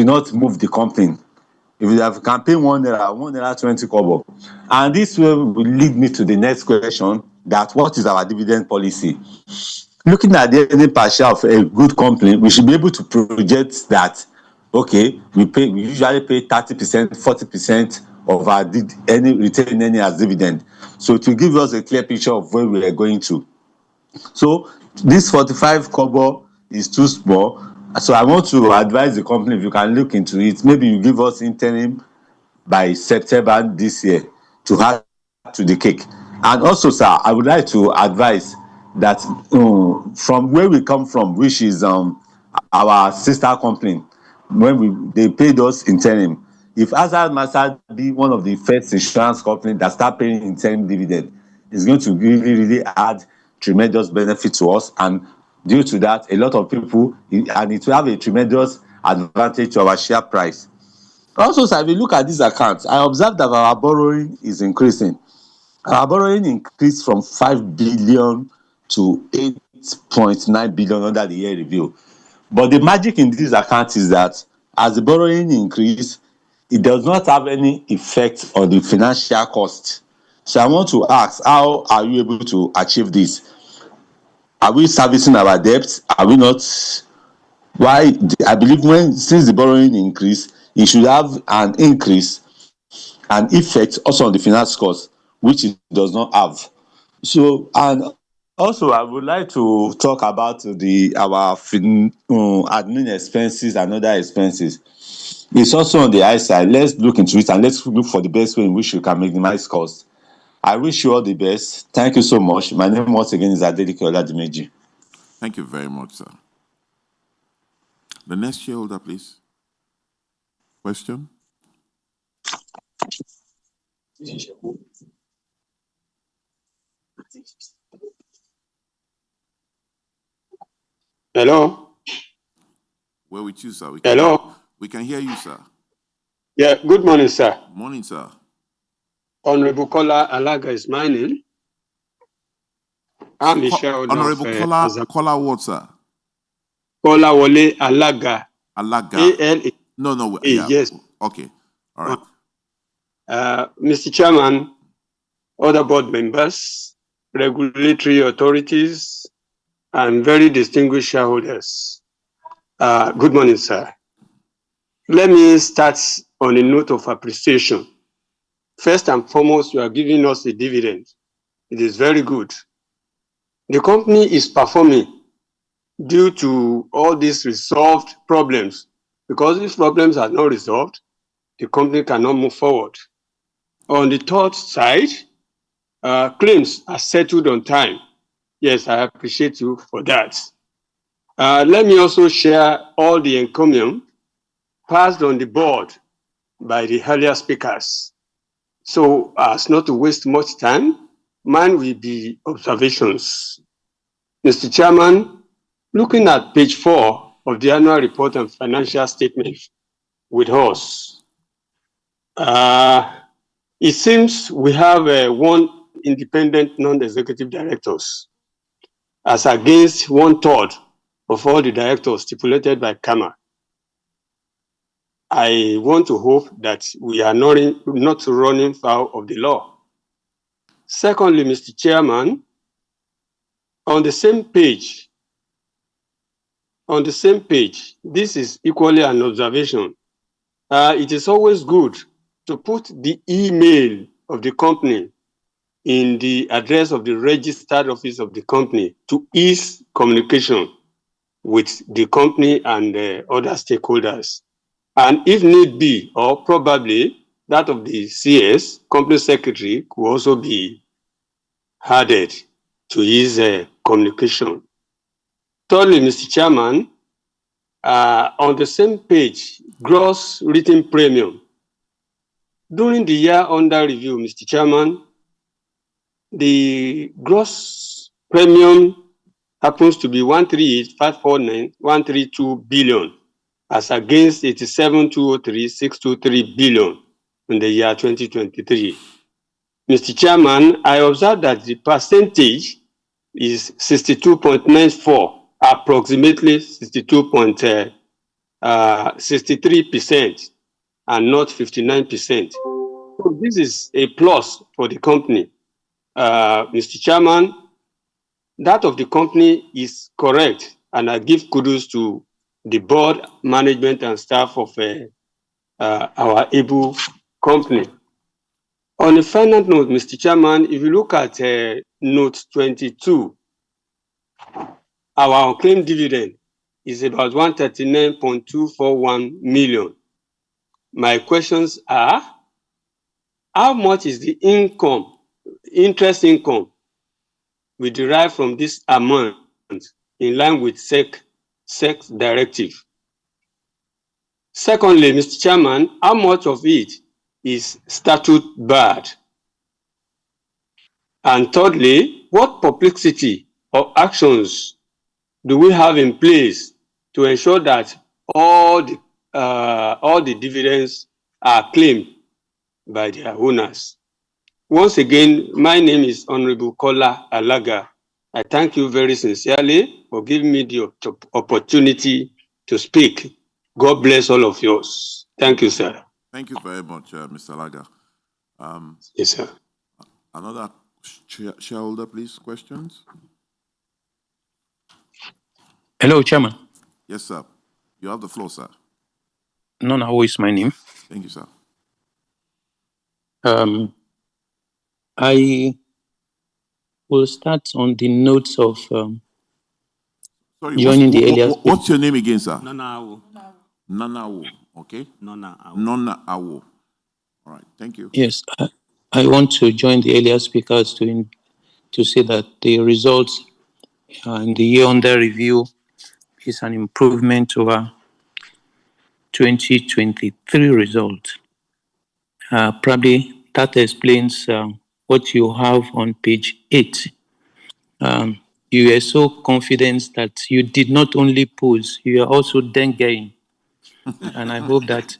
not move the company. If you have campaign 1 naira 20 kobo. And this will lead me to the next question, that what is our dividend policy? Looking at the earning per share of a good company, we should be able to project that, okay, we usually pay 30%, 40% of our retained earning as dividend. So it will give us a clear picture of where we are going to. So this 45 kobo is too small. So I want to advise the company, if you can look into it, maybe you give us interim by September this year to add to the cake. And also, sir, I would like to advise that from where we come from, which is our sister company, when they paid us interim, if AXA Mansard be one of the first insurance companies that start paying interim dividend, it's going to really add tremendous benefit to us, and due to that, a lot of people, and it will have a tremendous advantage to our share price. Also, sir, if you look at this account, I observed that our borrowing is increasing. Our borrowing increased from 5 billion to 8.9 billion under the year review. But the magic in this account is that as the borrowing increase, it does not have any effect on the financial cost. So I want to ask, how are you able to achieve this? Are we servicing our debts? Are we not? Why? I believe since the borrowing increase, it should have an increase, an effect also on the finance cost, which it does not have. So, and also I would like to talk about our admin expenses and other expenses. It's also on the high side. Let's look into it and let's look for the best way in which we can minimize costs. I wish you all the best. Thank you so much. My name once again is Adeleke Oladimeji. Thank you very much, sir. The next shareholder, please. Question? Hello? We're with you, sir. Hello? We can hear you, sir. Yeah, good morning, sir. Morning, sir. Honorable Kola Alaga is my name. I'm the shareholder Honorable Kola what, sir? Kola Wole Alaga. Alaga. A-L-A. No. Yeah. Yes. Okay. All right. Mr. Chairman, other board members, regulatory authorities, and very distinguished shareholders. Good morning, sir. Let me start on a note of appreciation. First and foremost, you are giving us a dividend. It is very good. The company is performing due to all these resolved problems. Because these problems are not resolved, the company cannot move forward. On the third side, claims are settled on time. Yes, I appreciate you for that. Let me also share all the encomium passed on the board by the earlier speakers. So as not to waste much time, mine will be observations. Mr. Chairman, looking at page 4 of the annual report and financial statement with us, it seems we have one independent non-executive directors as against 1/3 of all the directors stipulated by CAMA. I want to hope that we are not running foul of the law. Secondly, Mr. Chairman, on the same page, this is equally an observation. It is always good to put the email of the company in the address of the registered office of the company to ease communication with the company and other stakeholders. And if need be, or probably that of the CS, company secretary, could also be added to his communication. Thirdly, Mr. Chairman, on the same page, gross written premium. During the year under review, Mr. Chairman, the gross premium happens to be 138,549,132 billion as against 87,203,623 billion in the year 2023. Mr. Chairman, I observe that the percentage is 62.94, approximately 63% and not 59%. So this is a plus for the company. Mr. Chairman, that of the company is correct, and I give kudos to the board, management, and staff of our able company. On a final note, Mr. Chairman, if you look at note 22, our unclaimed dividend is about 139.241 million. My questions are, how much is the interest income we derive from this amount in line with SEC directive? Secondly, Mr. Chairman, how much of it is statute barred? And thirdly, what publicity or actions do we have in place to ensure that all the dividends are claimed by their owners? Once again, my name is Honorable Kola Alaga. I thank you very sincerely for giving me the opportunity to speak. God bless all of yours. Thank you, sir. Thank you very much, Mr. Alaga. Yes, sir. Another shareholder, please, questions? Hello, Chairman. Yes, sir. You have the floor, sir. Nona, who is my name? Thank you, sir. I will start on the notes of joining the earlier. What's your name again, sir? Nana Awo. Nana Awo, okay? Nana Awo. Nana Awo. All right, thank you. Yes, I want to join the earlier speakers to say that the results in the year under review is an improvement over 2023 results. Probably that explains what you have on page 8. You were so confident that you did not only pose, you are also denguing. And I hope that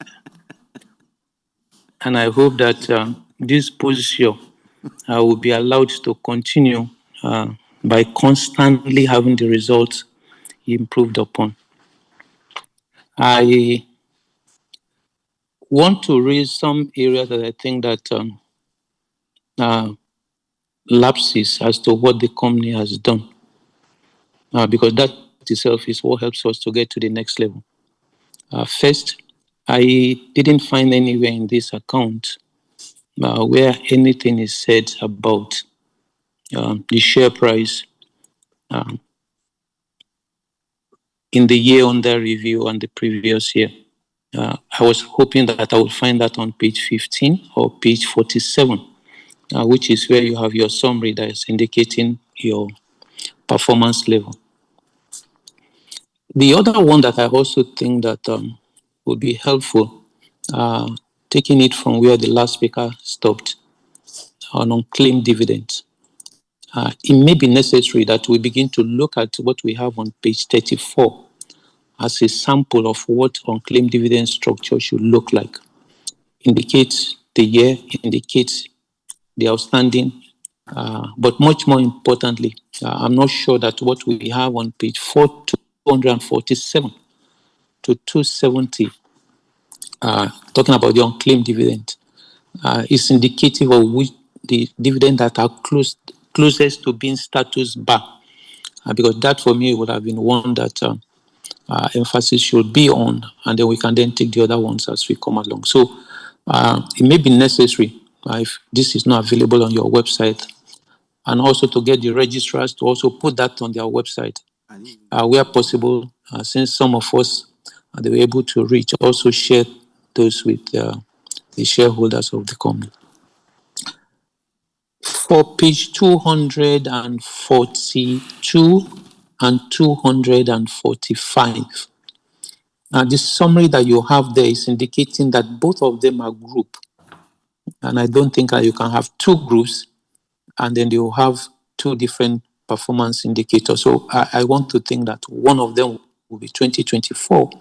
this posture will be allowed to continue by constantly having the results improved upon. I want to raise some areas that I think that lapses as to what the company has done, because that itself is what helps us to get to the next level. First, I didn't find anywhere in this account where anything is said about the share price in the year under review and the previous year. I was hoping that I would find that on page 15 or page 47, which is where you have your summary that is indicating your performance level. The other one that I also think that would be helpful, taking it from where the last speaker stopped on unclaimed dividends. It may be necessary that we begin to look at what we have on page 34 as a sample of what unclaimed dividend structure should look like. Indicates the year, indicates the outstanding, but much more importantly, I'm not sure that what we have on page 247 to 270, talking about the unclaimed dividend, is indicative of which the dividend that are closest to being status bar, because that for me would have been one that emphasis should be on, and then we can then take the other ones as we come along. So it may be necessary if this is not available on your website, and also to get the registrars to also put that on their website where possible, since some of us they were able to reach, also share those with the shareholders of the company. For page 242 and 245, the summary that you have there is indicating that both of them are group, and I don't think that you can have two groups and then they will have two different performance indicators. So I want to think that one of them will be 2024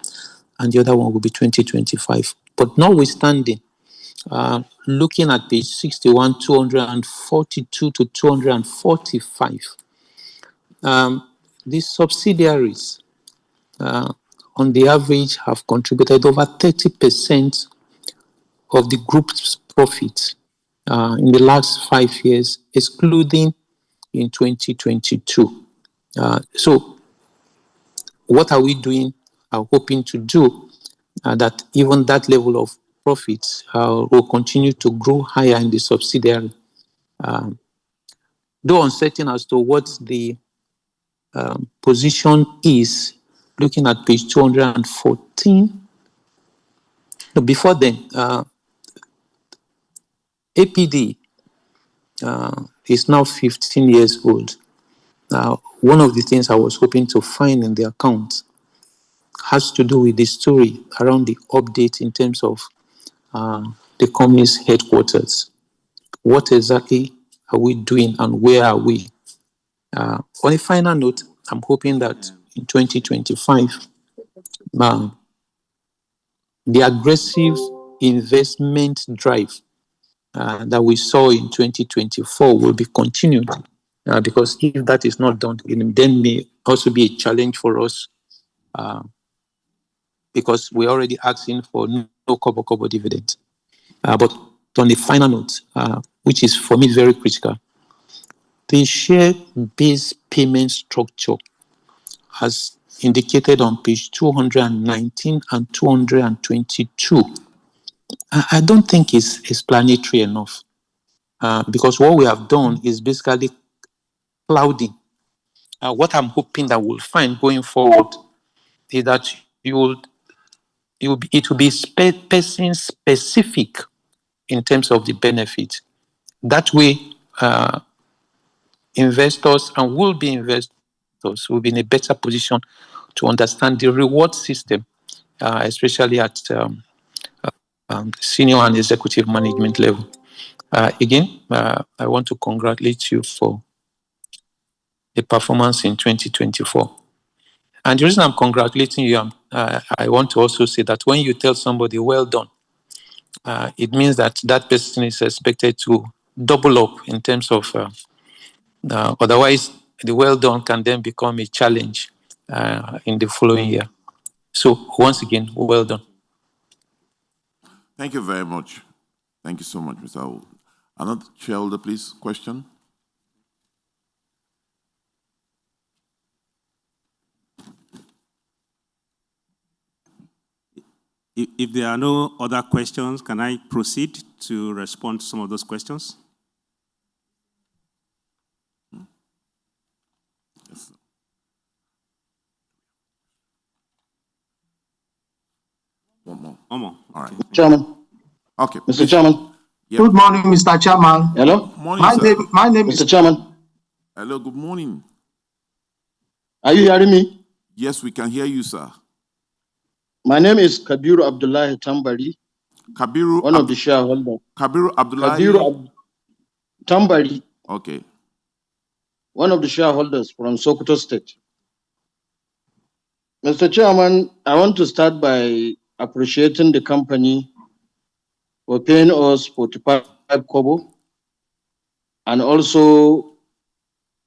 and the other one will be 2025. But notwithstanding, looking at page 61, 242 to 245, these subsidiaries on the average have contributed over 30% of the group's profits in the last 5 years, excluding in 2022. So what are we doing, hoping to do that even that level of profits will continue to grow higher in the subsidiary? Though uncertain as to what the position is, looking at page 214. No, before then, APD is now 15 years old. Now, one of the things I was hoping to find in the account has to do with the story around the update in terms of the company's headquarters. What exactly are we doing and where are we? On a final note, I'm hoping that in 2025, the aggressive investment drive that we saw in 2024 will be continued, because if that is not done, it then may also be a challenge for us, because we're already asking for no kobo dividend. But on the final note, which is for me very critical, the share-based payment structure, as indicated on page 219 and 222, I don't think is explanatory enough, because what we have done is basically clouding. What I'm hoping that we'll find going forward is that it will be person specific in terms of the benefit. That way, investors and will-be investors will be in a better position to understand the reward system, especially at senior and executive management level. Again, I want to congratulate you for the performance in 2024. And the reason I'm congratulating you, I want to also say that when you tell somebody, well done, it means that that person is expected to double up in terms of, otherwise the well done can then become a challenge in the following year. So once again, well done. Thank you very much. Thank you so much, Mr. Awu. Another shareholder, please, question. If there are no other questions, can I proceed to respond to some of those questions? Yes. One more. All right. Chairman. Okay. Mr. Chairman. Yep. Good morning, Mr. Chairman. Hello. Morning, sir. My name is Mr. Chairman. Hello, good morning. Are you hearing me? Yes, we can hear you, sir. My name is Kabiru Abdullahi Tambari, Kabiru, one of the shareholders. Kabiru Abdullahi. Tambari, Okay. one of the shareholders from Sokoto State. Mr. Chairman, I want to start by appreciating the company for paying us 45 kobo, and also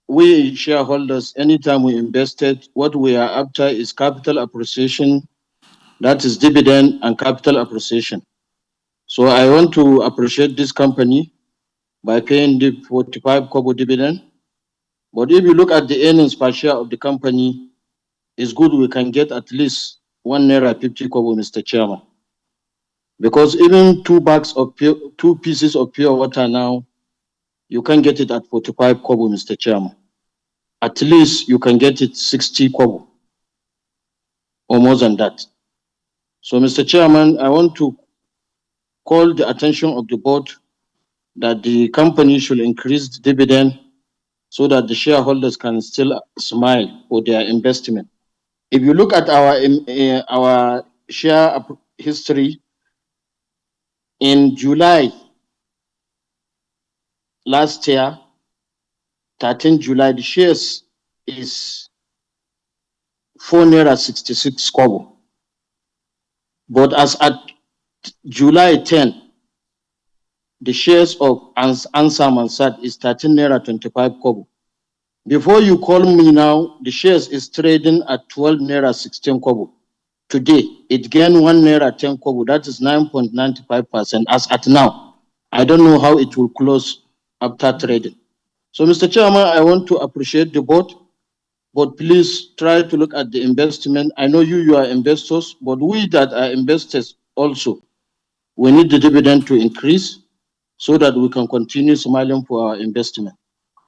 we shareholders, anytime we invested, what we are after is capital appreciation, that is dividend and capital appreciation. So I want to appreciate this company by paying the 45 kobo dividend. But if you look at the earnings per share of the company, it's good we can get at least 1 naira 50 kobo, Mr. Chairman. Because even two pieces of pure water now, you can get it at 45 kobo, Mr. Chairman. At least you can get it 60 kobo or more than that. So, Mr. Chairman, I want to call the attention of the board that the company should increase the dividend so that the shareholders can still smile for their investment. If you look at our share history, in July last year, 13 July, the shares is 4 naira 66 kobo. But as at July 10, the shares of AXA Mansard is 13 naira 25 kobo. Before you call me now, the shares is trading at 12 naira 16 kobo. Today, it gained 1 naira 10 kobo. That is 9.95% as at now. I don't know how it will close after trading. So, Mr. Chairman, I want to appreciate the board, but please try to look at the investment. I know you are investors, but we that are investors also, we need the dividend to increase so that we can continue smiling for our investment.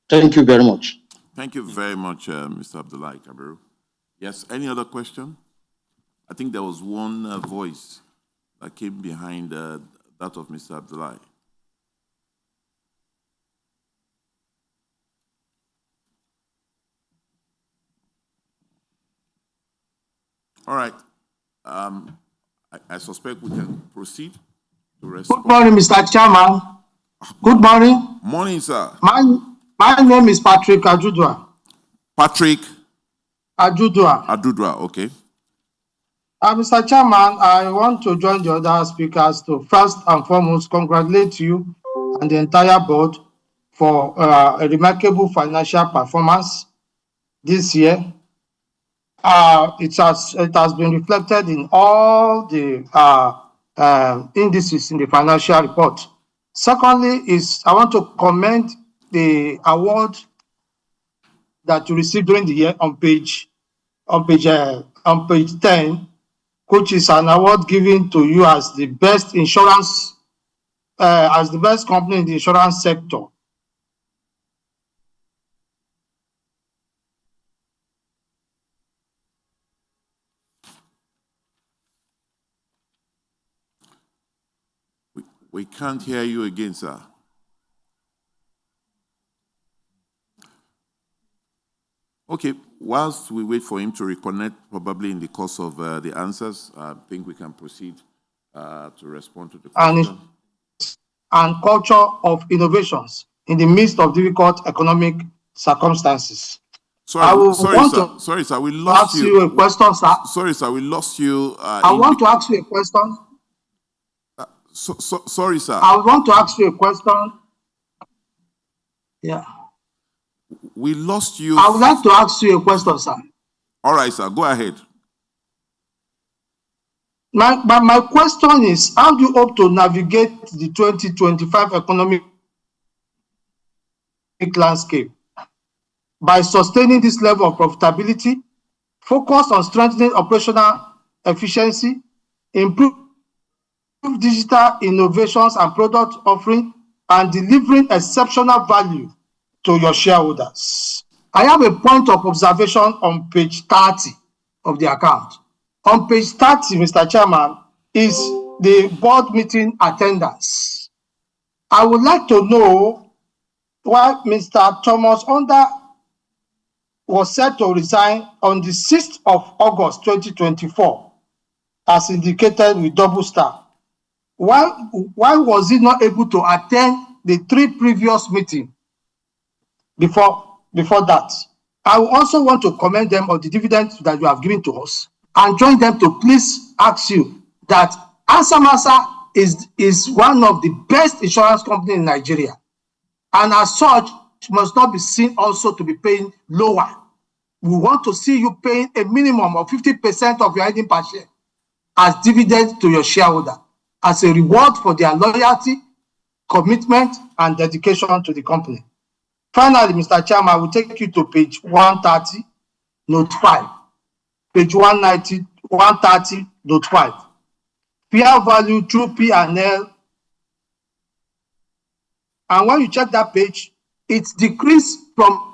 Thank you very much. Thank you very much, Mr. Abdullahi Kabiru. Yes, any other question? I think there was one voice that came behind that of Mr. Abdullahi. All right. I suspect we can proceed to respond. Good morning, Mr. Chairman. Good morning. Morning, sir. My name is Patrick Ajudua. Patrick? Ajudua. Ajudua, okay. Mr. Chairman, I want to join the other speakers to first and foremost congratulate you and the entire board for a remarkable financial performance this year. It has been reflected in all the indices in the financial report. Secondly, I want to commend the award that you received during the year on page 10, which is an award given to you as the best insurance, as the best company in the insurance sector. We can't hear you again, sir. Okay, whilst we wait for him to reconnect, probably in the course of the answers, I think we can proceed to respond to the question. And culture of innovations in the midst of difficult economic circumstances. Sorry, sir, we lost you. Ask you a question, sir. Sorry, sir, we lost you. I want to ask you a question. Sorry, sir. I want to ask you a question. Yeah. We lost you. I would like to ask you a question, sir. All right, sir, go ahead. My question is, how do you hope to navigate the 2025 economic landscape by sustaining this level of profitability, focus on strengthening operational efficiency, improve digital innovations and product offering, and delivering exceptional value to your shareholders? I have a point of observation on page 30 of the account. On page 30, Mr. Chairman, is the board meeting attendance. I would like to know why Mr. Thomas Onda was set to resign on the 6th of August 2024 as indicated with double star? Why was he not able to attend the 3 previous meetings before that? I also want to commend them on the dividends that you have given to us and join them to please ask you that AXA Mansard is one of the best insurance companies in Nigeria, and as such must not be seen also to be paying lower. We want to see you paying a minimum of 50% of your earnings per share as dividends to your shareholder, as a reward for their loyalty, commitment, and dedication to the company. Finally, Mr. Chairman, I will take you to page 130, note 5. Page 130, note 5. Fair value through P&L. And when you check that page, it's decreased from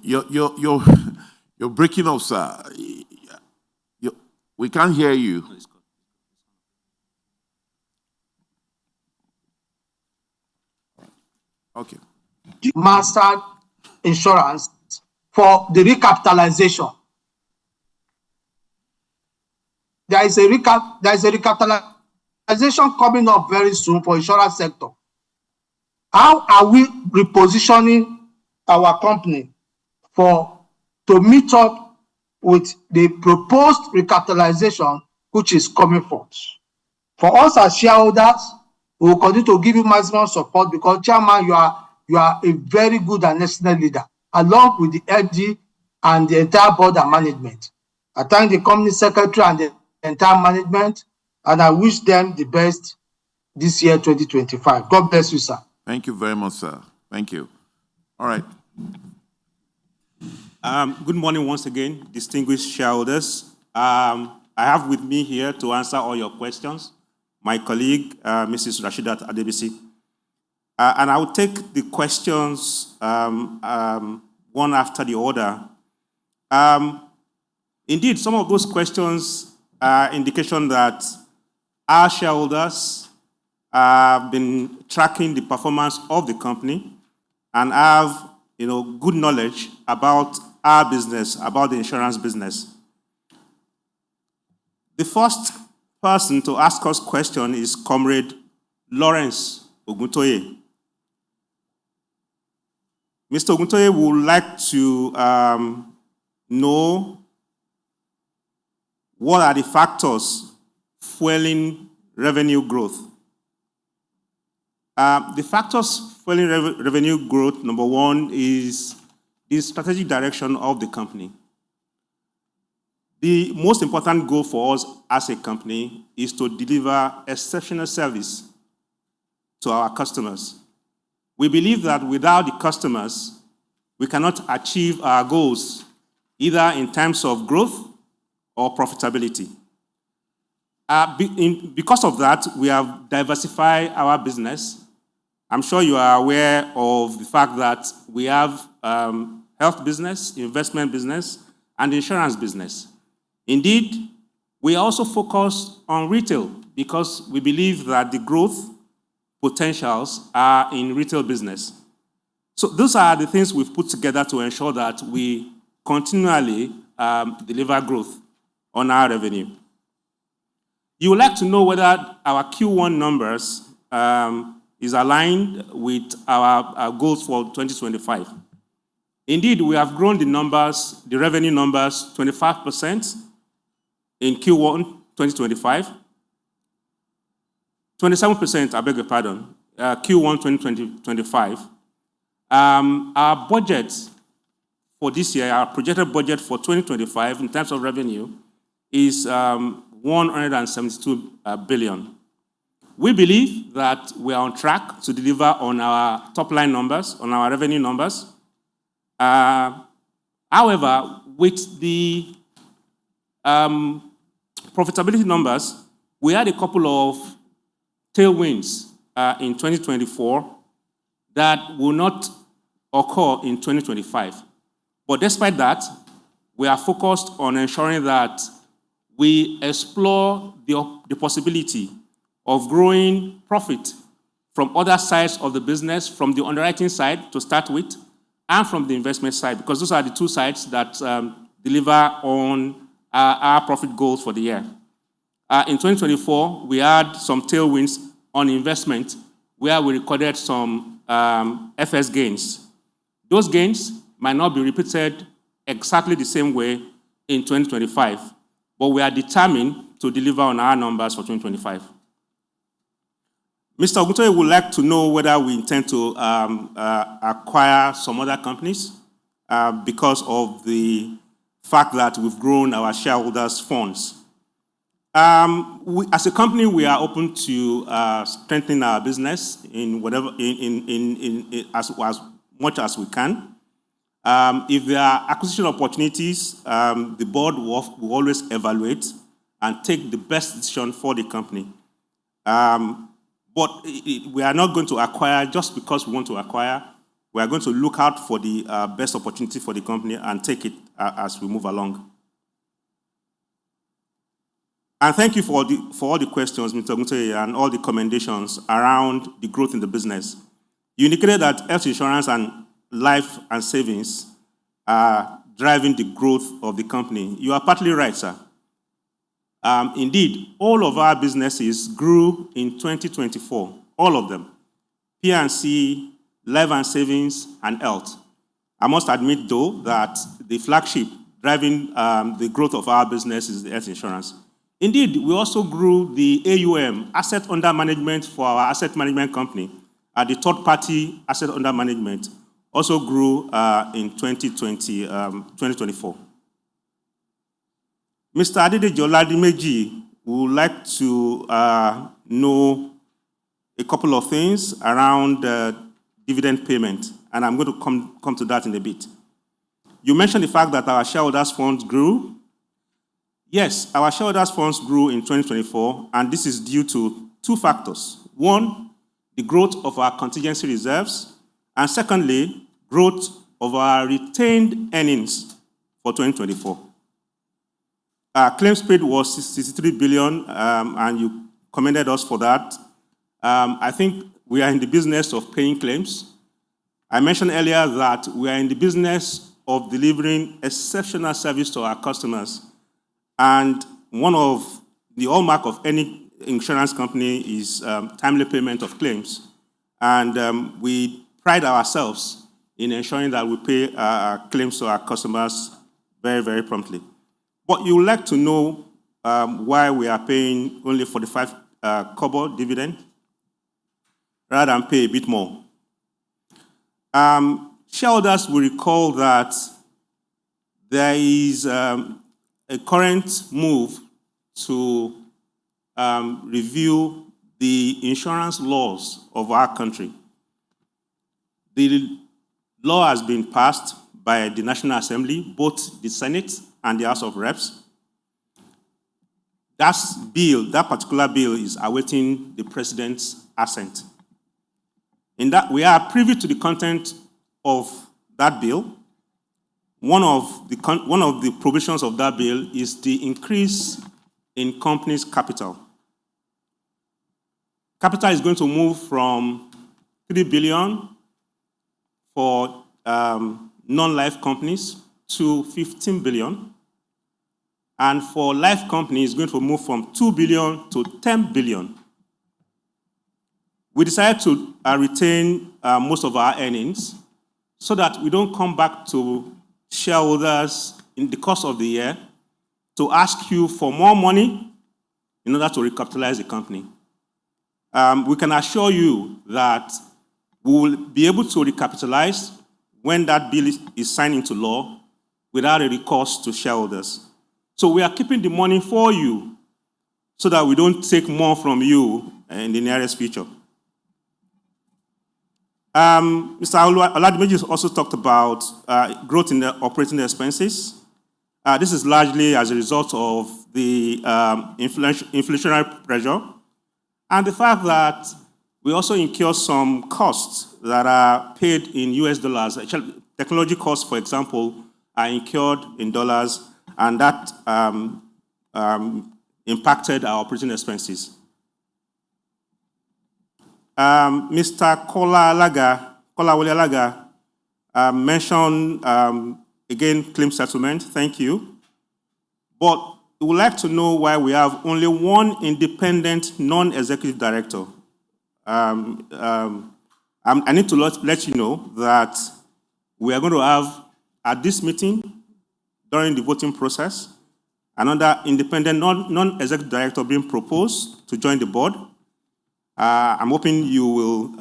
You're breaking up, sir. We can't hear you. Okay. Mansard Insurance for the recapitalization. There is a recapitalization coming up very soon for insurance sector. How are we repositioning our company to meet up with the proposed recapitalization which is coming forth? For us as shareholders, we will continue to give you maximum support because, Chairman, you are a very good and excellent leader, along with the FD and the entire board and management. I thank the company secretary and the entire management, and I wish them the best this year, 2025. God bless you, sir. Thank you very much, sir. Thank you. All right. Good morning once again, distinguished shareholders. I have with me here to answer all your questions my colleague, Mrs. Rashidat Adebisi. And I will take the questions one after the other. Indeed, some of those questions are indication that our shareholders have been tracking the performance of the company and have good knowledge about our business, about the insurance business. The first person to ask us question is Comrade Lawrence Oguntoye. Mr. Oguntoye would like to know what are the factors fueling revenue growth. The factors fueling revenue growth, number one, is the strategic direction of the company. The most important goal for us as a company is to deliver exceptional service to our customers. We believe that without the customers, we cannot achieve our goals, either in terms of growth or profitability. Because of that, we have diversified our business. I'm sure you are aware of the fact that we have health business, investment business, and insurance business. Indeed, we also focus on retail because we believe that the growth potentials are in retail business. So those are the things we've put together to ensure that we continually deliver growth on our revenue. You would like to know whether our Q1 numbers is aligned with our goals for 2025. Indeed, we have grown the numbers, the revenue numbers, 25% in Q1 2025. 27%, I beg your pardon, Q1 2025. Our budget for this year, our projected budget for 2025 in terms of revenue is 172 billion. We believe that we are on track to deliver on our top line numbers, on our revenue numbers. However, with the profitability numbers, we had a couple of tailwinds in 2024 that will not occur in 2025. But despite that, we are focused on ensuring that we explore the possibility of growing profit from other sides of the business, from the underwriting side to start with, and from the investment side, because those are the two sides that deliver on our profit goals for the year. In 2024, we had some tailwinds on investment where we recorded some FS gains. Those gains might not be repeated exactly the same way in 2025, but we are determined to deliver on our numbers for 2025. Mr. Oguntoye would like to know whether we intend to acquire some other companies because of the fact that we've grown our shareholders' funds. As a company, we are open to strengthening our business in whatever, as much as we can. If there are acquisition opportunities, the board will always evaluate and take the best decision for the company. But we are not going to acquire just because we want to acquire. We are going to look out for the best opportunity for the company and take it as we move along. And thank you for all the questions, Mr. Oguntoye, and all the commendations around the growth in the business. You indicated that health insurance and life and savings are driving the growth of the company. You are partly right, sir. Indeed, all of our businesses grew in 2024, all of them. P&C, life and savings, and health. I must admit, though, that the flagship driving the growth of our business is the health insurance. Indeed, we also grew the AUM, asset under management for our asset management company, the third-party asset under management, also grew in 2024. Mr. Adedeji Oladimeji would like to know a couple of things around dividend payment, and I'm going to come to that in a bit. You mentioned the fact that our shareholders' funds grew. Yes, our shareholders' funds grew in 2024, and this is due to two factors. One, the growth of our contingency reserves, and secondly, growth of our retained earnings for 2024. Claims paid was 63 billion, and you commended us for that. I think we are in the business of paying claims. I mentioned earlier that we are in the business of delivering exceptional service to our customers. And one of the hallmark of any insurance company is timely payment of claims. And we pride ourselves in ensuring that we pay claims to our customers very, very promptly. But you would like to know why we are paying only 45 kobo dividend rather than pay a bit more. Shareholders will recall that there is a current move to review the insurance laws of our country. The law has been passed by the National Assembly, both the Senate and the House of Reps. That particular bill is awaiting the President's assent. In that, we are privy to the content of that bill. One of the provisions of that bill is the increase in companies' capital. Capital is going to move from 3 billion for non-life companies to 15 billion. And for life companies, it's going to move from 2 billion to 10 billion. We decided to retain most of our earnings so that we don't come back to shareholders in the course of the year to ask you for more money in order to recapitalize the company. We can assure you that we will be able to recapitalize when that bill is signed into law without a recourse to shareholders. So we are keeping the money for you so that we don't take more from you in the nearest future. Mr. Oladimeji also talked about growth in the operating expenses. This is largely as a result of the inflationary pressure and the fact that we also incur some costs that are paid in US dollars. Technology costs, for example, are incurred in dollars, and that impacted our operating expenses. Mr. Kolawole Alaga mentioned, again, claim settlement. Thank you. But we would like to know why we have only one independent non-executive director. I need to let you know that we are going to have, at this meeting, during the voting process, another independent non-executive director being proposed to join the board. I'm hoping you will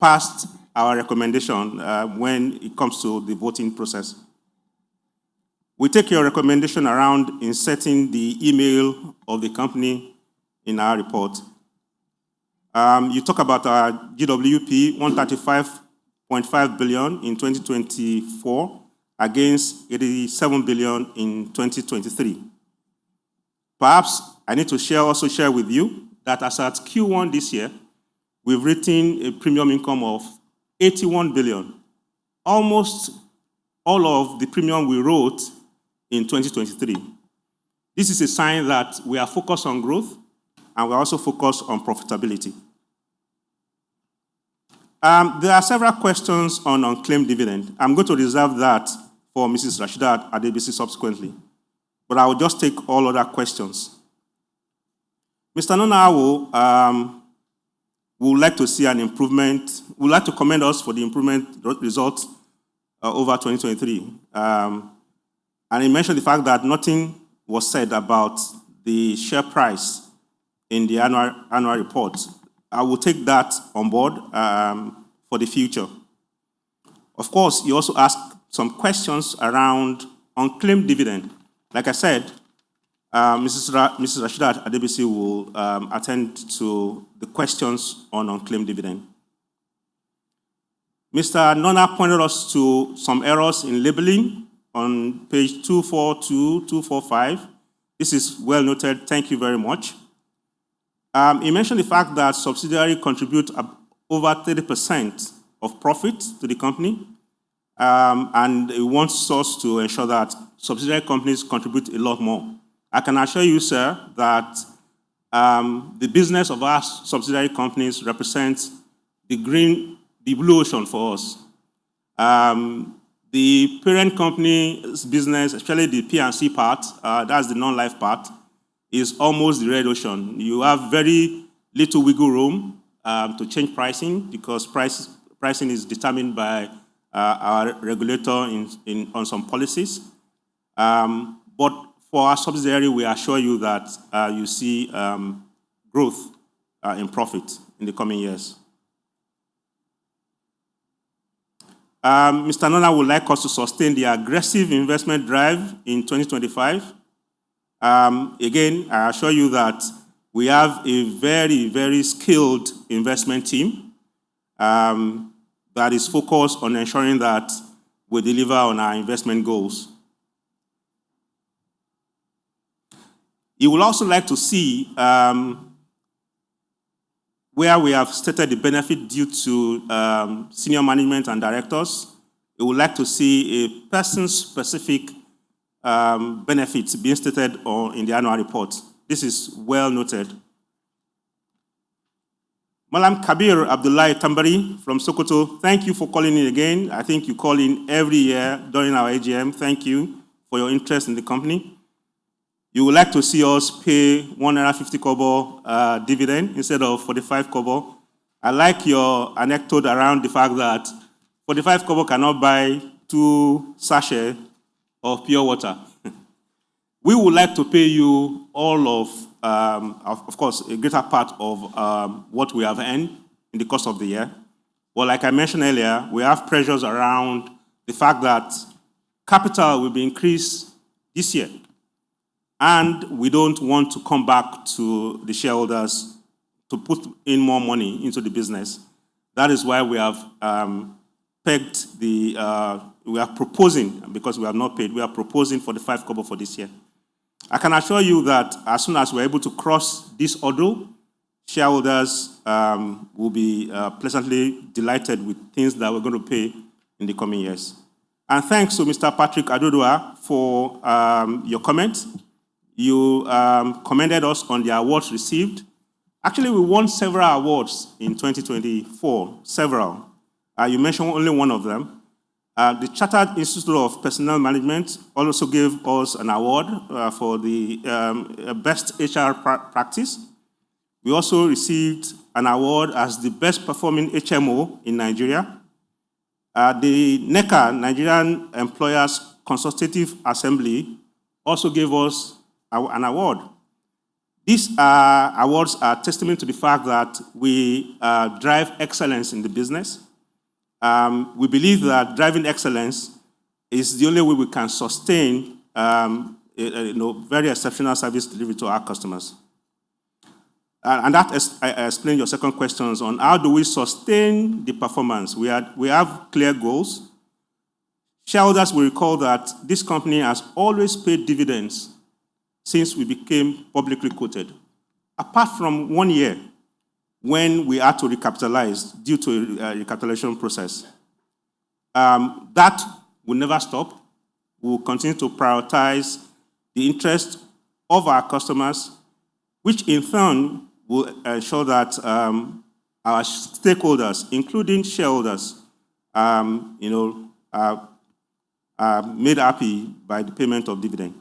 pass our recommendation when it comes to the voting process. We take your recommendation around inserting the email of the company in our report. You talk about our GWP, 135.5 billion in 2024 against 87 billion in 2023. Perhaps I need to also share with you that as at Q1 this year, we've written a premium income of 81 billion, almost all of the premium we wrote in 2023. This is a sign that we are focused on growth and we're also focused on profitability. There are several questions on unclaimed dividend. I'm going to reserve that for Mrs. Rashida Adebisi subsequently, but I will just take all other questions. Mr. Nonawo would like to see an improvement, would like to commend us for the improvement results over 2023. And he mentioned the fact that nothing was said about the share price in the annual report. I will take that on board for the future. Of course, you also asked some questions around unclaimed dividend. Like I said, Mrs. Rashida Adebisi will attend to the questions on unclaimed dividend. Mr. Nona pointed us to some errors in labeling on page 242, 245. This is well noted. Thank you very much. He mentioned the fact that subsidiaries contribute over 30% of profit to the company, and he wants us to ensure that subsidiary companies contribute a lot more. I can assure you, sir, that the business of our subsidiary companies represents the blue ocean for us. The parent company's business, especially the P&C part, that's the non-life part, is almost the red ocean. You have very little wiggle room to change pricing because pricing is determined by our regulator on some policies. But for our subsidiary, we assure you that you see growth in profit in the coming years. Mr. Nona would like us to sustain the aggressive investment drive in 2025. Again, I assure you that we have a very, very skilled investment team that is focused on ensuring that we deliver on our investment goals. You will also like to see where we have stated the benefit due to senior management and directors. You would like to see a person-specific benefits being stated in the annual report. This is well noted. Malam Kabir Abdullahi Tambari from Sokoto, thank you for calling in again. I think you call in every year during our AGM. Thank you for your interest in the company. You would like to see us pay 150 kobo dividend instead of 45 kobo. I like your anecdote around the fact that 45 kobo cannot buy 2 sachets of pure water. We would like to pay you all of course, a greater part of what we have earned in the course of the year. Well, like I mentioned earlier, we have pressures around the fact that capital will be increased this year. And we don't want to come back to the shareholders to put in more money into the business. That is why we have pegged we are proposing, because we have not paid, we are proposing for the 5 kobo for this year. I can assure you that as soon as we're able to cross this hurdle, shareholders will be pleasantly delighted with things that we're going to pay in the coming years. And thanks to Mr. Patrick Adodua for your comment. You commended us on the awards received. Actually, we won several awards in 2024, several. You mentioned only one of them. The Chartered Institute of Personnel Management also gave us an award for the best HR practice. We also received an award as the best performing HMO in Nigeria. The NECA, Nigerian Employers Consultative Assembly, also gave us an award. These awards are testament to the fact that we drive excellence in the business. We believe that driving excellence is the only way we can sustain very exceptional service delivery to our customers. And that explains your second questions on how do we sustain the performance. We have clear goals. Shareholders will recall that this company has always paid dividends since we became publicly quoted, apart from 1 year when we had to recapitalize due to a recapitalization process. That will never stop. We will continue to prioritize the interest of our customers, which in turn will ensure that our stakeholders, including shareholders, are made happy by the payment of dividend.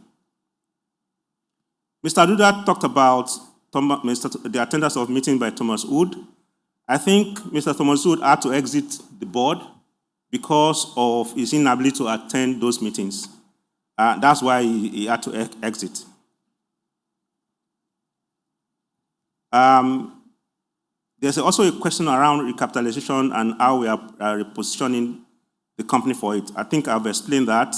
Mr. Duda talked about the attendance of meeting by Thomas Wood. I think Mr. Thomas Wood had to exit the board because of his inability to attend those meetings. That's why he had to exit. There's also a question around recapitalization and how we are repositioning the company for it. I think I've explained that.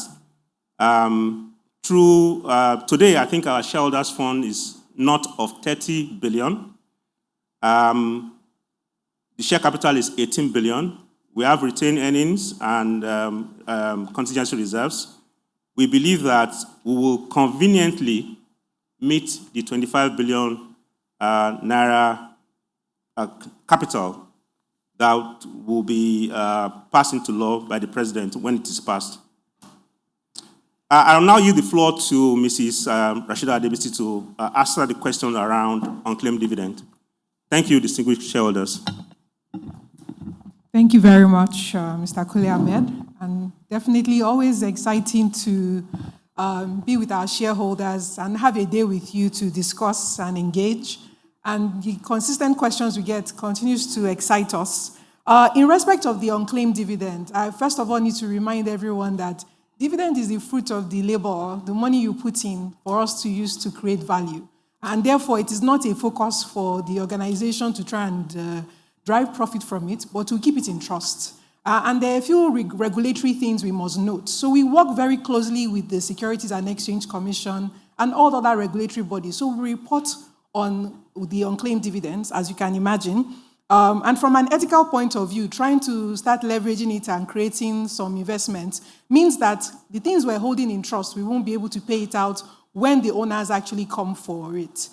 Today, I think our shareholders' fund is north of 30 billion. The share capital is 18 billion. We have retained earnings and contingency reserves. We believe that we will conveniently meet the 25 billion naira capital that will be passed into law by the president when it is passed. I will now yield the floor to Mrs. Rashida Adebisi to answer the question around unclaimed dividend. Thank you, distinguished shareholders. Thank you very much, Mr. Kule Ahmed, and definitely always exciting to be with our shareholders and have a day with you to discuss and engage. And the consistent questions we get continues to excite us. In respect of the unclaimed dividend, I first of all need to remind everyone that dividend is the fruit of the labor, the money you put in for us to use to create value. And therefore, it is not a focus for the organization to try and drive profit from it, but to keep it in trust. And there are a few regulatory things we must note. So we work very closely with the Securities and Exchange Commission and all other regulatory bodies. So we report on the unclaimed dividends, as you can imagine. And from an ethical point of view, trying to start leveraging it and creating some investments means that the things we're holding in trust, we won't be able to pay it out when the owners actually come for it.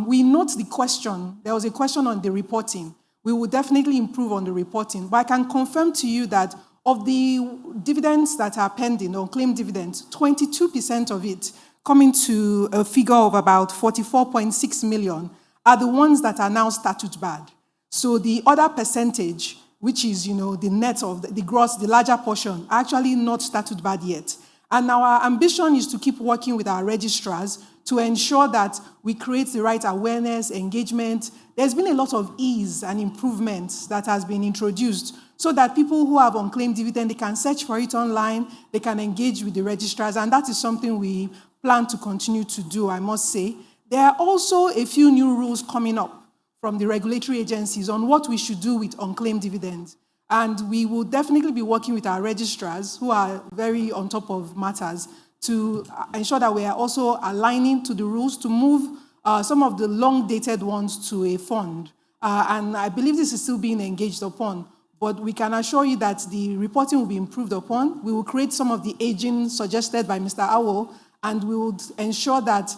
We note the question. There was a question on the reporting. We will definitely improve on the reporting. But I can confirm to you that of the dividends that are pending, unclaimed dividends, 22% of it, coming to a figure of about 44.6 million, are the ones that are now statute barred. So the other percentage, which is, the net of the gross, the larger portion, are actually not statute barred yet. And our ambition is to keep working with our registrars to ensure that we create the right awareness, engagement. There's been a lot of ease and improvements that has been introduced so that people who have unclaimed dividend, they can search for it online, they can engage with the registrars, and that is something we plan to continue to do, I must say. There are also a few new rules coming up from the regulatory agencies on what we should do with unclaimed dividends. And we will definitely be working with our registrars, who are very on top of matters, to ensure that we are also aligning to the rules to move some of the long-dated ones to a fund. And I believe this is still being engaged upon. But we can assure you that the reporting will be improved upon. We will create some of the aging suggested by Mr. Awo, and we will ensure that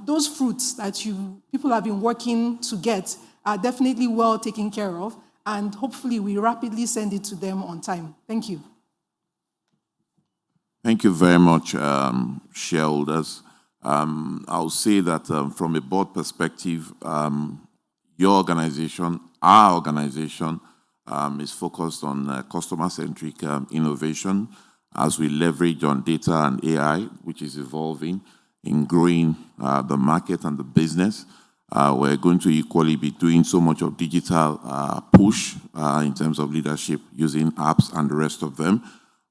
those fruits that people have been working to get are definitely well taken care of, and hopefully we rapidly send it to them on time. Thank you. Thank you very much, shareholders. I'll say that from a board perspective, your organization, our organization, is focused on customer-centric innovation as we leverage on data and AI, which is evolving in growing the market and the business. We're going to equally be doing so much of digital push in terms of leadership using apps and the rest of them.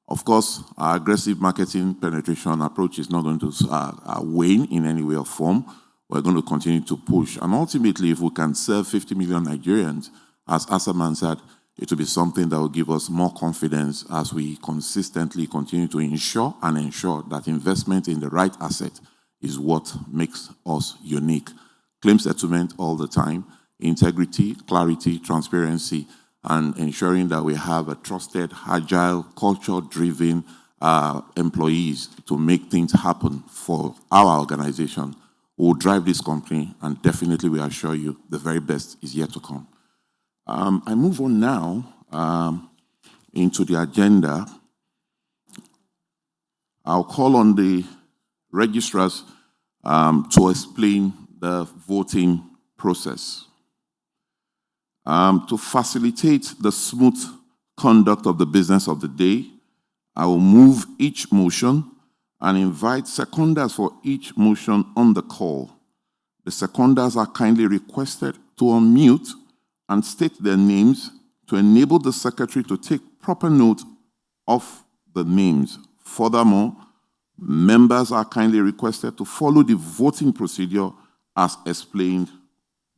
Of course, our aggressive marketing penetration approach is not going to wane in any way or form. We're going to continue to push. And ultimately, if we can serve 50 million Nigerians as AXA Mansard, it will be something that will give us more confidence as we consistently continue to ensure that investment in the right asset is what makes us unique. Claim settlement all the time, integrity, clarity, transparency, and ensuring that we have a trusted, agile, culture-driven employees to make things happen for our organization who will drive this company, and definitely we assure you the very best is yet to come. I move on now into the agenda. I'll call on the registrars to explain the voting process. To facilitate the smooth conduct of the business of the day, I will move each motion and invite seconders for each motion on the call. The seconders are kindly requested to unmute and state their names to enable the secretary to take proper note of the names. Furthermore, members are kindly requested to follow the voting procedure as explained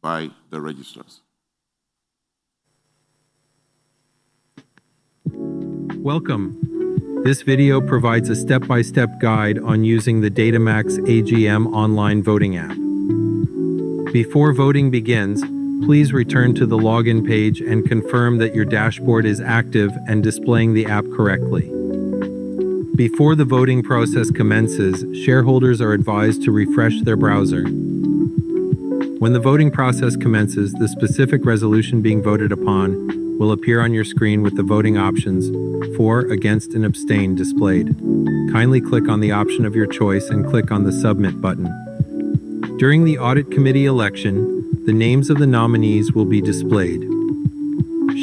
by the registrars. Welcome. This video provides a step-by-step guide on using the DataMax AGM online voting app. Before voting begins, please return to the login page and confirm that your dashboard is active and displaying the app correctly. Before the voting process commences, shareholders are advised to refresh their browser. When the voting process commences, the specific resolution being voted upon will appear on your screen with the voting options for, against, and abstain displayed. Kindly click on the option of your choice and click on the Submit button. During the Audit Committee election, the names of the nominees will be displayed.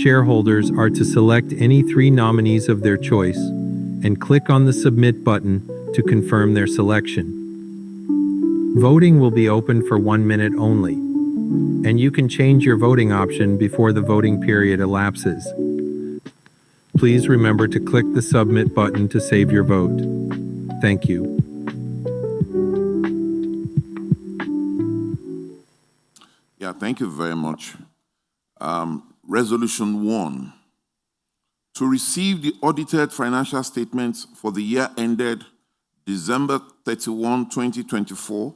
Shareholders are to select any 3 nominees of their choice and click on the Submit button to confirm their selection. Voting will be open for 1 minute only, and you can change your voting option before the voting period elapses. Please remember to click the Submit button to save your vote. Thank you. Yeah, thank you very much. Resolution 1. To receive the audited financial statements for the year ended December 31, 2024,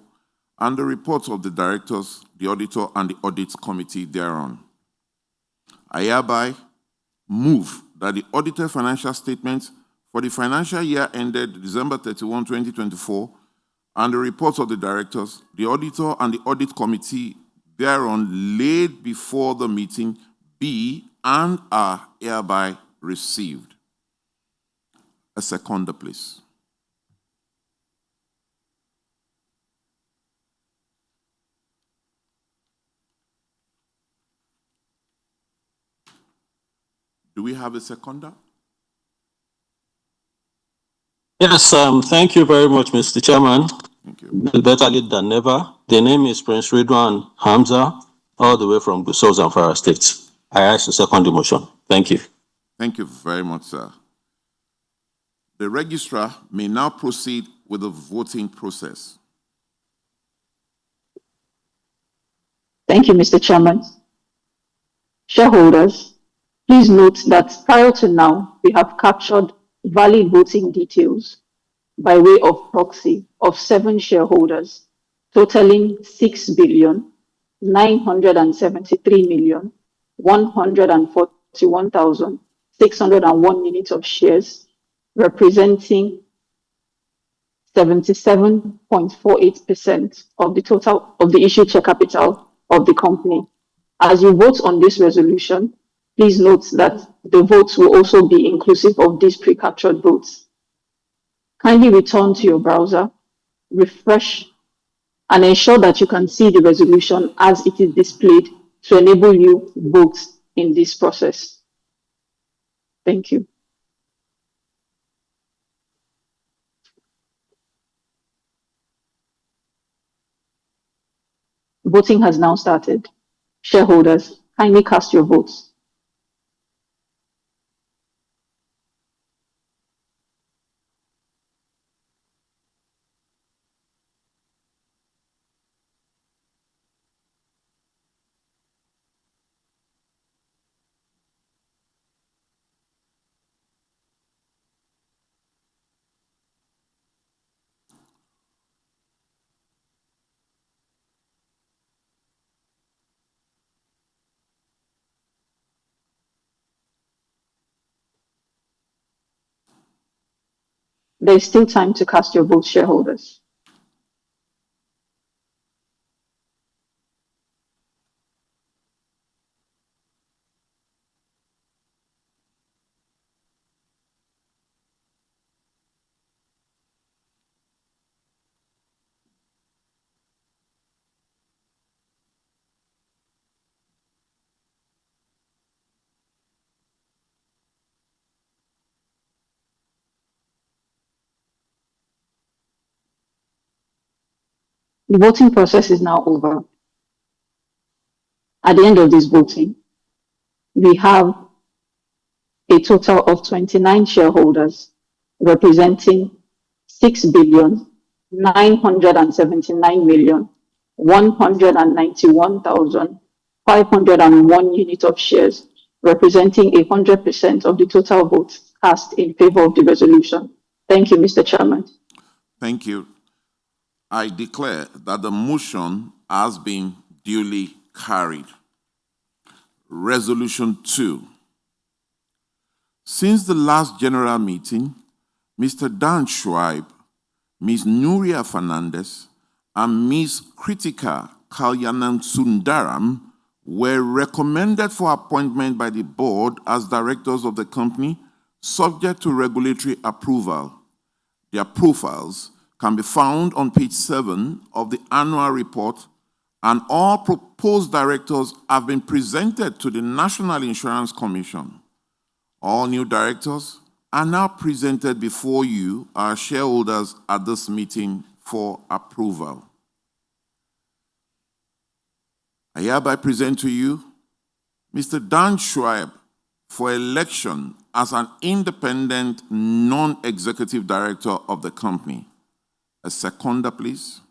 and the reports of the directors, the auditor, and the audit committee thereon. I hereby move that the audited financial statements for the financial year ended December 31, 2024, and the reports of the directors, the auditor, and the audit committee thereon laid before the meeting be and are hereby received. A seconder, please. Do we have a seconder? Yes, thank you very much, Mr. Chairman. Thank you. Better late than never. The name is Prince Ridwan Hamza, all the way from Gusau, Zamfara State. I ask to second the motion. Thank you. Thank you very much, sir. The registrar may now proceed with the voting process. Thank you, Mr. Chairman. Shareholders, please note that prior to now, we have captured valid voting details by way of proxy of 7 shareholders, totaling 6,973,141,601 units of shares, representing 77.48% of the total of the issued share capital of the company. As you vote on this resolution, please note that the votes will also be inclusive of these pre-captured votes. Kindly return to your browser, refresh and ensure that you can see the resolution as it is displayed to enable you vote in this process. Thank you. Voting has now started. Shareholders, kindly cast your votes. There is still time to cast your votes, shareholders. The voting process is now over. At the end of this voting, we have a total of 29 shareholders representing 6,979,191,501 units of shares, representing 100% of the total votes cast in favor of the resolution. Thank you, Mr. Chairman. Thank you. I declare that the motion has been duly carried. Resolution 2. Since the last general meeting, Mr. Dan Schweib, Ms. Nuria Fernandez, and Ms. Kritika Kalyanan Sundaram were recommended for appointment by the board as directors of the company, subject to regulatory approval. Their profiles can be found on page 7 of the annual report, and all proposed directors have been presented to the National Insurance Commission. All new directors are now presented before you, our shareholders, at this meeting for approval. I hereby present to you Mr. Dan Schweib for election as an independent, non-executive director of the company. A seconder, please.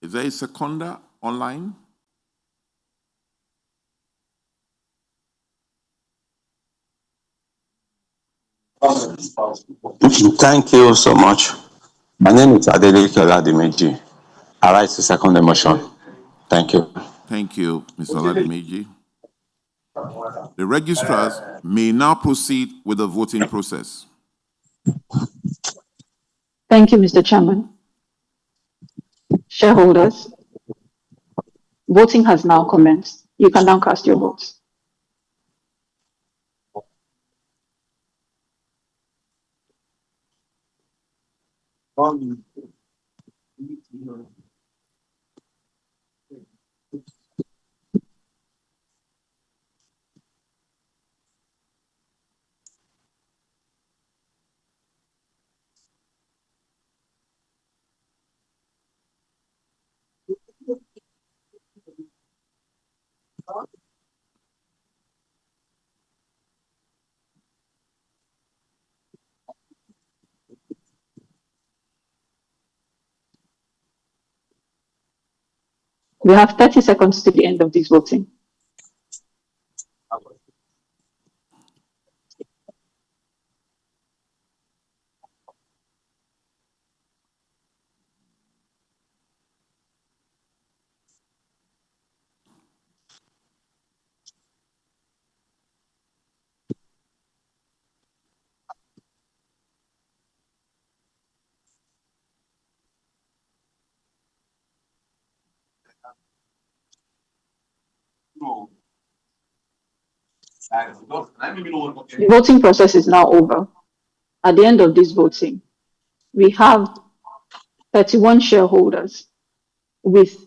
Is there a seconder online? Thank you so much. My name is Adeleke Oladimeji. I rise to second the motion. Thank you. Thank you, Mr. Oladimeji. The registrars may now proceed with the voting process. Thank you, Mr. Chairman. Shareholders, voting has now commenced. You can now cast your votes. We have 30 seconds to the end of this voting. The voting process is now over. At the end of this voting, we have 31 shareholders with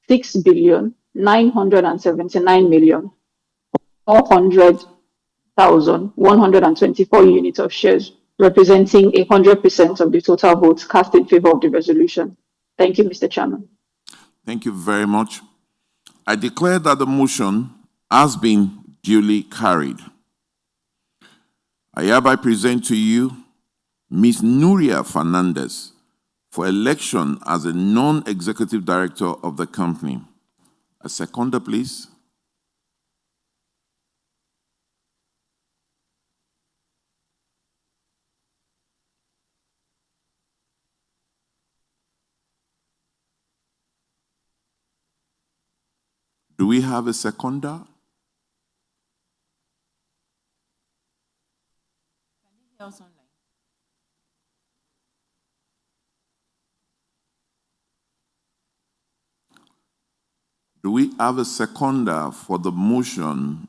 6,979,400,124 units of shares, representing 100% of the total votes cast in favor of the resolution. Thank you, Mr. Chairman. Thank you very much. I declare that the motion has been duly carried. I hereby present to you Ms. Nuria Fernandez for election as a non-executive director of the company. A seconder, please. Do we have a seconder? Do we have a seconder for the motion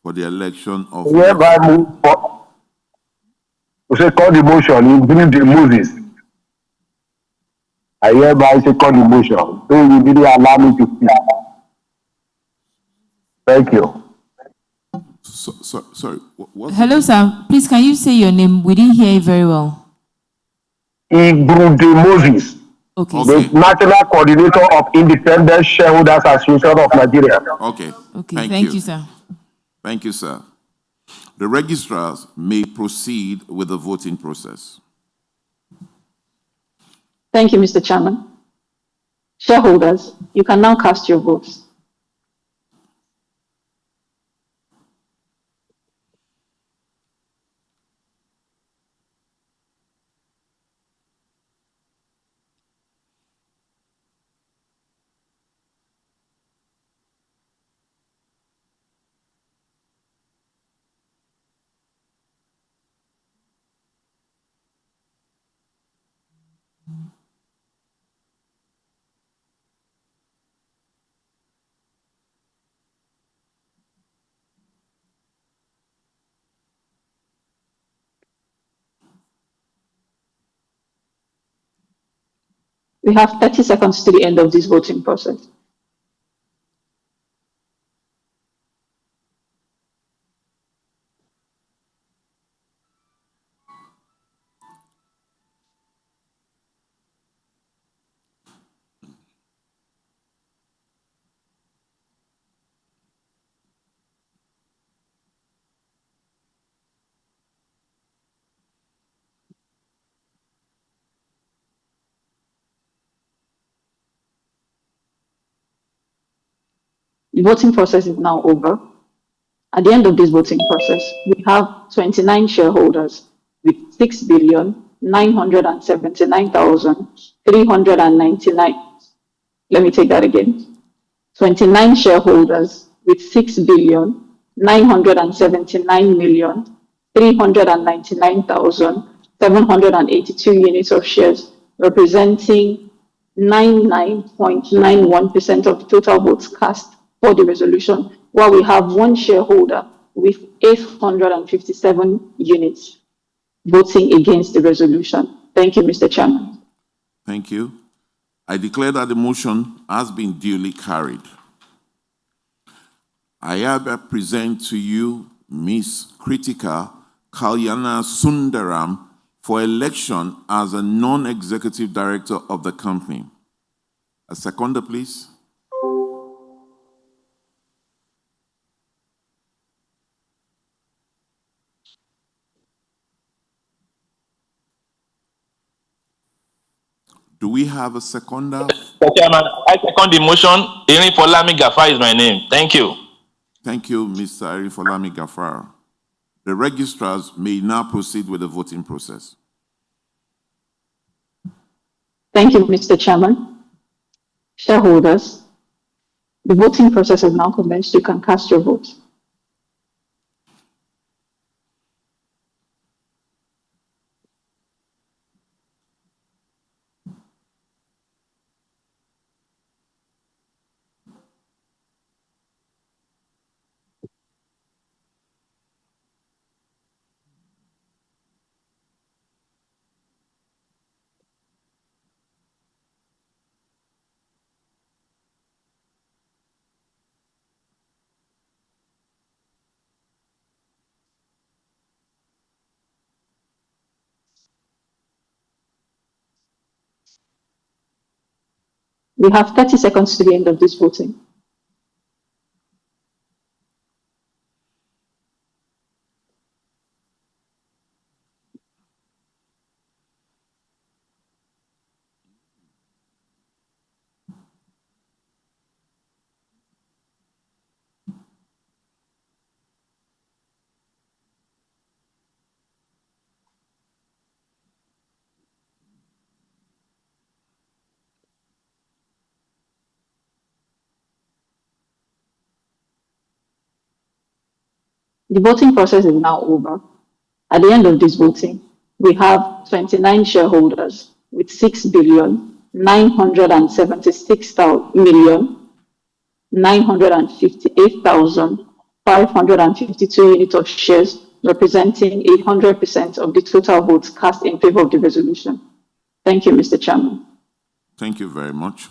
for the election of... Hereby move for, second the motion, you believe the Moses. I hereby second the motion. So you didn't allow me to speak. Thank you. Sorry. Hello, sir. Please, can you say your name? We didn't hear you very well. Ibrude Moses, Okay. the National Coordinator of Independent Shareholders Association of Nigeria. Okay. Okay. Thank you, sir. Thank you, sir. The registrars may proceed with the voting process. Thank you, Mr. Chairman. Shareholders, you can now cast your votes. We have 30 seconds to the end of this voting process. The voting process is now over. At the end of this voting process, we have 29 shareholders with 6,979,399. Let me take that again. 29 shareholders with 6,979,399,782 units of shares, representing 99.91% of the total votes cast for the resolution, while we have one shareholder with 857 units voting against the resolution. Thank you, Mr. Chairman. Thank you. I declare that the motion has been duly carried. I hereby present to you Ms. Kritika Kalyana Sundaram for election as a non-executive director of the company. A seconder, please. Do we have a seconder? Mr. Chairman, I second the motion. Irifolami Gafar is my name. Thank you. Thank you, Mr. Irifolami Gafar. The registrars may now proceed with the voting process. Thank you, Mr. Chairman. Shareholders, the voting process has now commenced. You can cast your vote. We have 30 seconds to the end of this voting. The voting process is now over. At the end of this voting, we have 29 shareholders with 6,976,958,552 units of shares, representing 100% of the total votes cast in favor of the resolution. Thank you, Mr. Chairman. Thank you very much.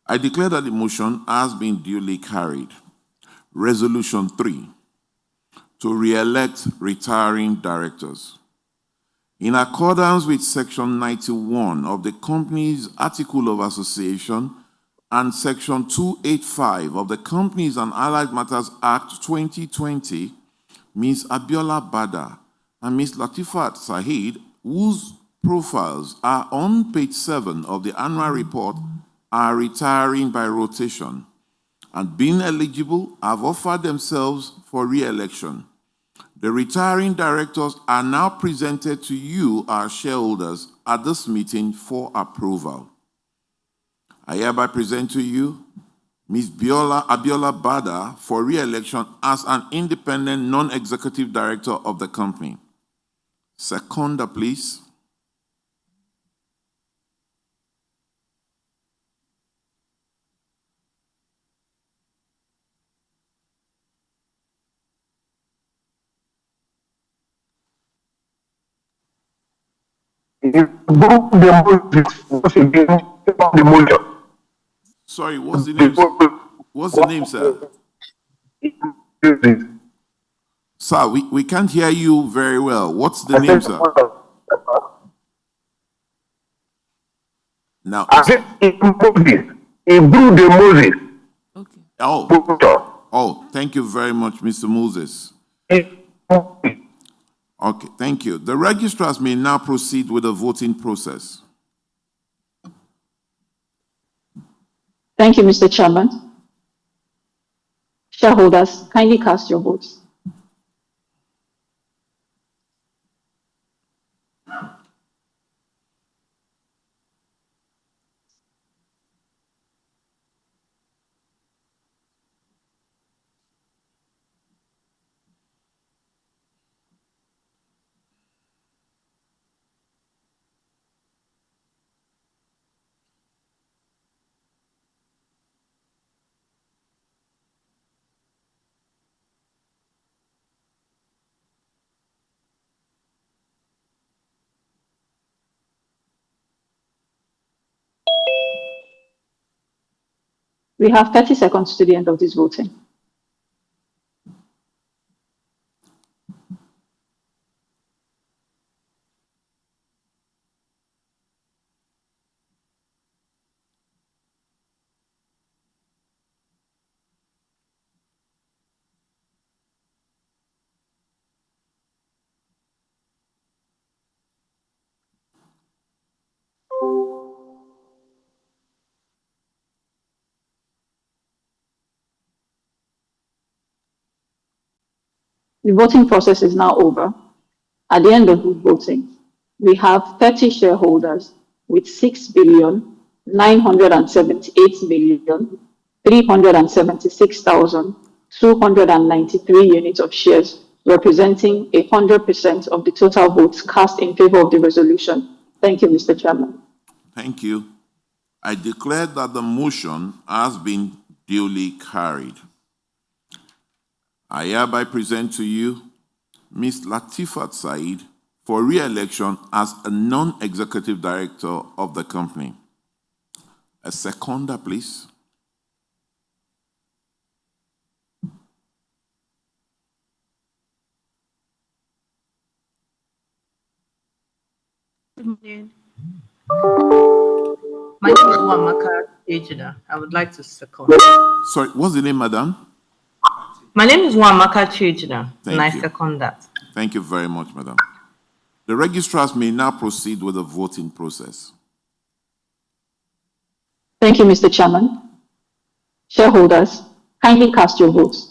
I declare that the motion has been duly carried. Resolution 3, to re-elect retiring directors. In accordance with Section 91 of the Company's Article of Association and Section 285 of the Companies and Allied Matters Act 2020, Ms. Abiola Bada and Ms. Latifat Saheed, whose profiles are on page 7 of the annual report, are retiring by rotation and being eligible have offered themselves for re-election. The retiring directors are now presented to you, our shareholders, at this meeting for approval. I hereby present to you Ms. Abiola Bada for re-election as an independent non-executive director of the company. Seconder, please. Sorry, what's the name? What's the name, sir? Sir, we can't hear you very well. What's the name, sir? Now, Okay. Oh, thank you very much, Mr. Moses. Okay, thank you. The registrars may now proceed with the voting process. Thank you, Mr. Chairman. Shareholders, kindly cast your votes. We have 30 seconds to the end of this voting. The voting process is now over. At the end of the voting, we have 30 shareholders with 6,978,376,293 units of shares, representing 100% of the total votes cast in favor of the resolution. Thank you, Mr. Chairman. Thank you. I declare that the motion has been duly carried. I hereby present to you Ms. Latifat Saeed for re-election as a non-executive director of the company. A seconder, please. Good morning. My name is Wamaka. Ejina. I would like to second. Sorry, what's the name, madam? My name is Wamaka Ejina, and I you. second that. Thank you very much, madam. The registrars may now proceed with the voting process. Thank you, Mr. Chairman. Shareholders, kindly cast your votes.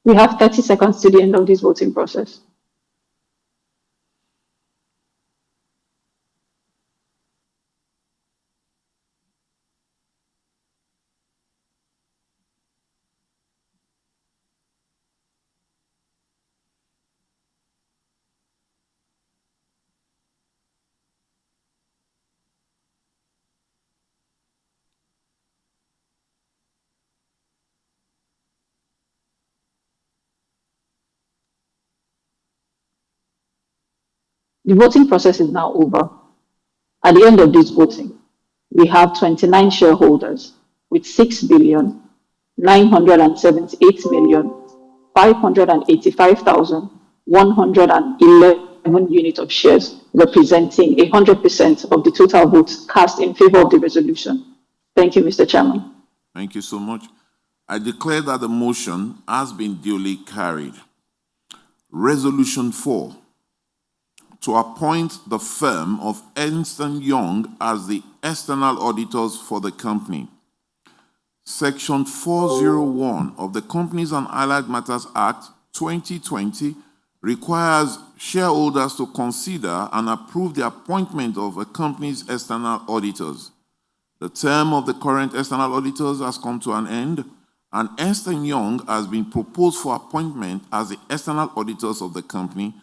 We have 30 seconds to the end of this voting process. The voting process is now over. At the end of this voting, we have 29 shareholders with 6,978,585,111 units of shares, representing 100% of the total votes cast in favor of the resolution. Thank you, Mr. Chairman. Thank you so much. I declare that the motion has been duly carried. Resolution 4, to appoint the firm of Ernst & Young as the external auditors for the company. Section 401 of the Companies and Allied Matters Act 2020 requires shareholders to consider and approve the appointment of a company's external auditors. The term of the current external auditors has come to an end, and Ernst & Young has been proposed for appointment as the external auditors of the company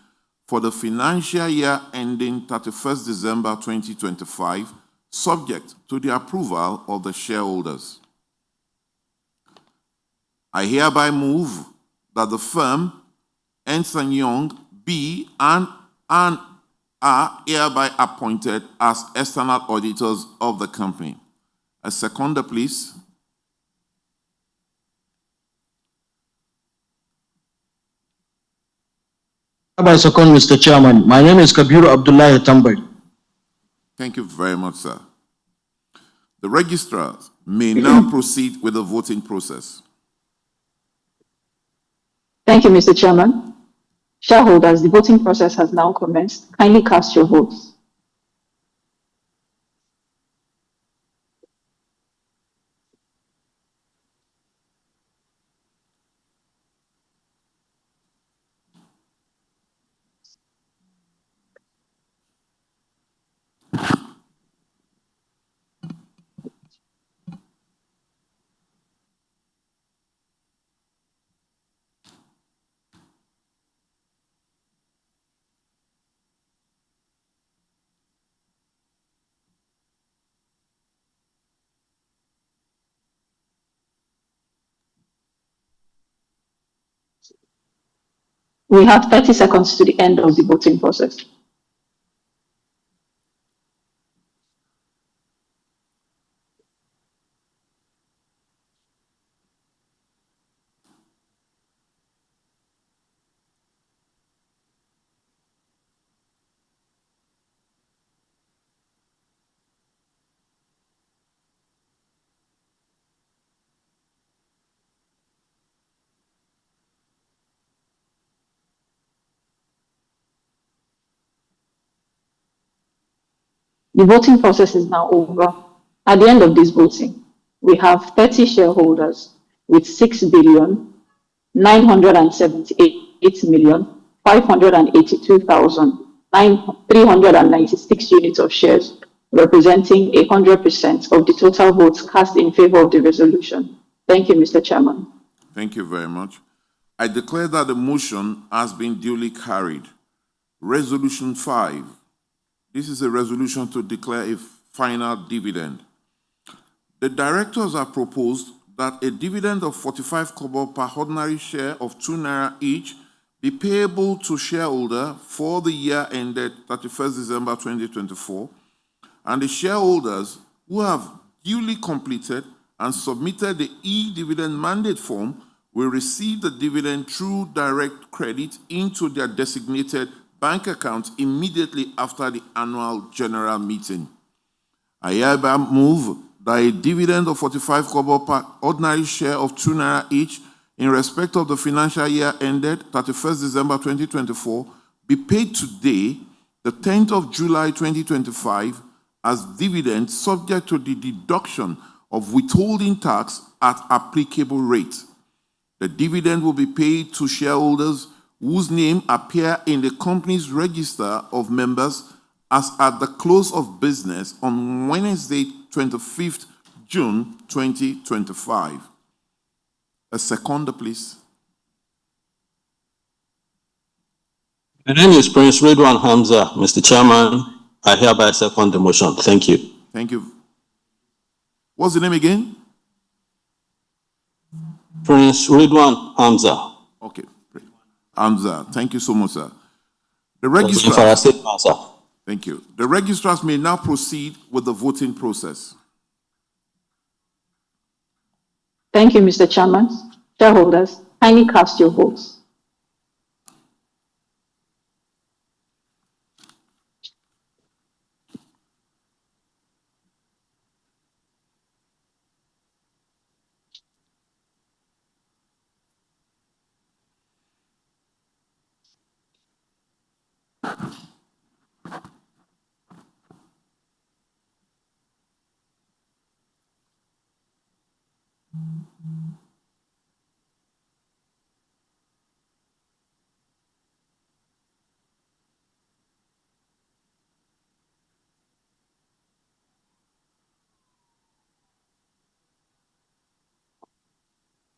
for the financial year ending 31st December 2025, subject to the approval of the shareholders. I hereby move that the firm Ernst & Young be and are hereby appointed as external auditors of the company. A seconder, please. I second, Mr. Chairman. My name is Kabiru Abdullah Tambay. Thank you very much, sir. The registrars may now proceed with the voting process. Thank you, Mr. Chairman. Shareholders, the voting process has now commenced. Kindly cast your votes. We have 30 seconds to the end of the voting process. The voting process is now over. At the end of this voting, we have 30 shareholders with 6,978,582,396 units of shares, representing 100% of the total votes cast in favor of the resolution. Thank you, Mr. Chairman. Thank you very much. I declare that the motion has been duly carried. Resolution 5. This is a resolution to declare a final dividend. The directors have proposed that a dividend of 45 kobo per ordinary share of 2 naira each be payable to shareholder for the year ended 31st December 2024, and the shareholders who have duly completed and submitted the e-dividend mandate form will receive the dividend through direct credit into their designated bank account immediately after the annual general meeting. I hereby move that a dividend of 45 kobo per ordinary share of 2 naira each in respect of the financial year ended 31st December 2024 be paid today, the 10th of July 2025, as dividend subject to the deduction of withholding tax at applicable rate. The dividend will be paid to shareholders whose name appear in the company's register of members as at the close of business on Wednesday, 25th June 2025. A seconder, please. My name is Prince Redwan Hamza. Mr. Chairman, I hereby second the motion. Thank you. Thank you. What's the name again? Prince Redwan Hamza. Okay. Hamza, thank you so much, sir. The registrars. Thank you. The registrars may now proceed with the voting process. Thank you, Mr. Chairman. Shareholders, kindly cast your votes.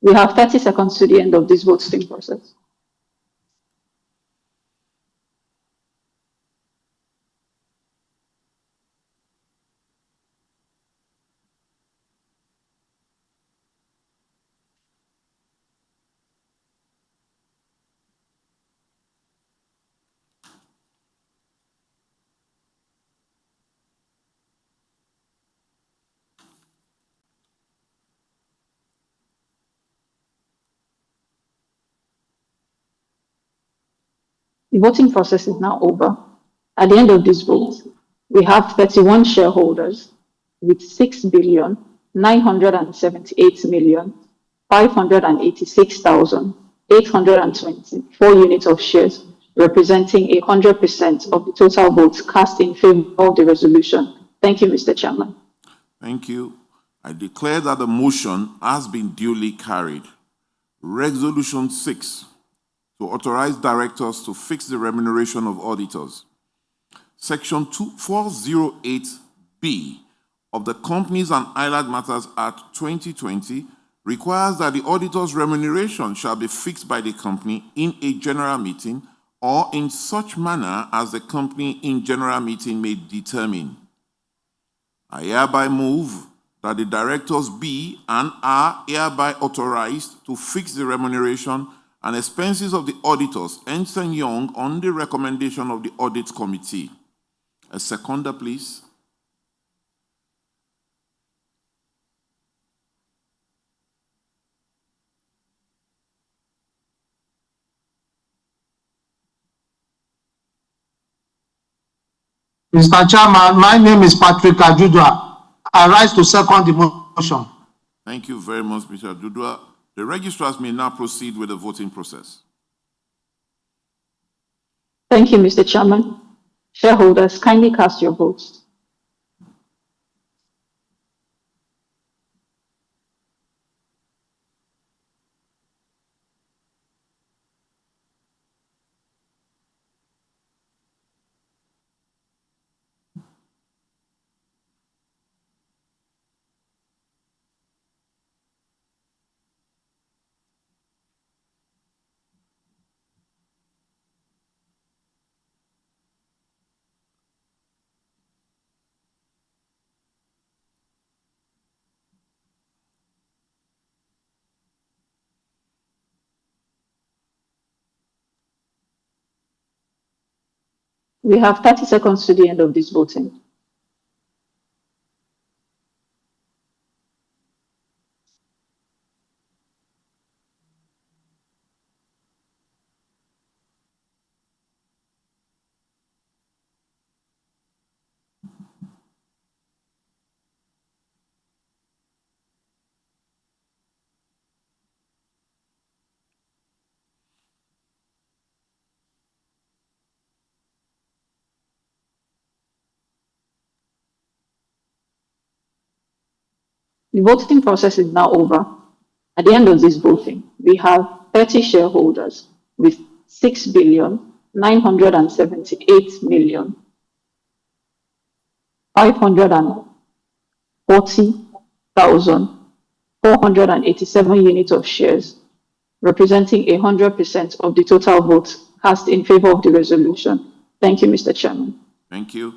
We have 30 seconds to the end of this voting process. The voting process is now over. At the end of this vote, we have 31 shareholders with 6,978,586,824 units of shares, representing 100% of the total votes cast in favor of the resolution. Thank you, Mr. Chairman. Thank you. I declare that the motion has been duly carried. Resolution 6. To authorize directors to fix the remuneration of auditors. Section 408B of the Companies and Allied Matters Act 2020 requires that the auditor's remuneration shall be fixed by the company in a general meeting or in such manner as the company in general meeting may determine. I hereby move that the directors be and are hereby authorized to fix the remuneration and expenses of the auditors, Ernst & Young, on the recommendation of the Audit Committee. A seconder, please. Mr. Chairman, my name is Patrick Ajudua. I rise to second the motion. Thank you very much, Mr. Ajudua. The registrars may now proceed with the voting process. Thank you, Mr. Chairman. Shareholders, kindly cast your votes. We have 30 seconds to the end of this voting. The voting process is now over. At the end of this voting, we have 30 shareholders with 6,978,540,487 units of shares, representing 100% of the total votes cast in favor of the resolution. Thank you, Mr. Chairman. Thank you.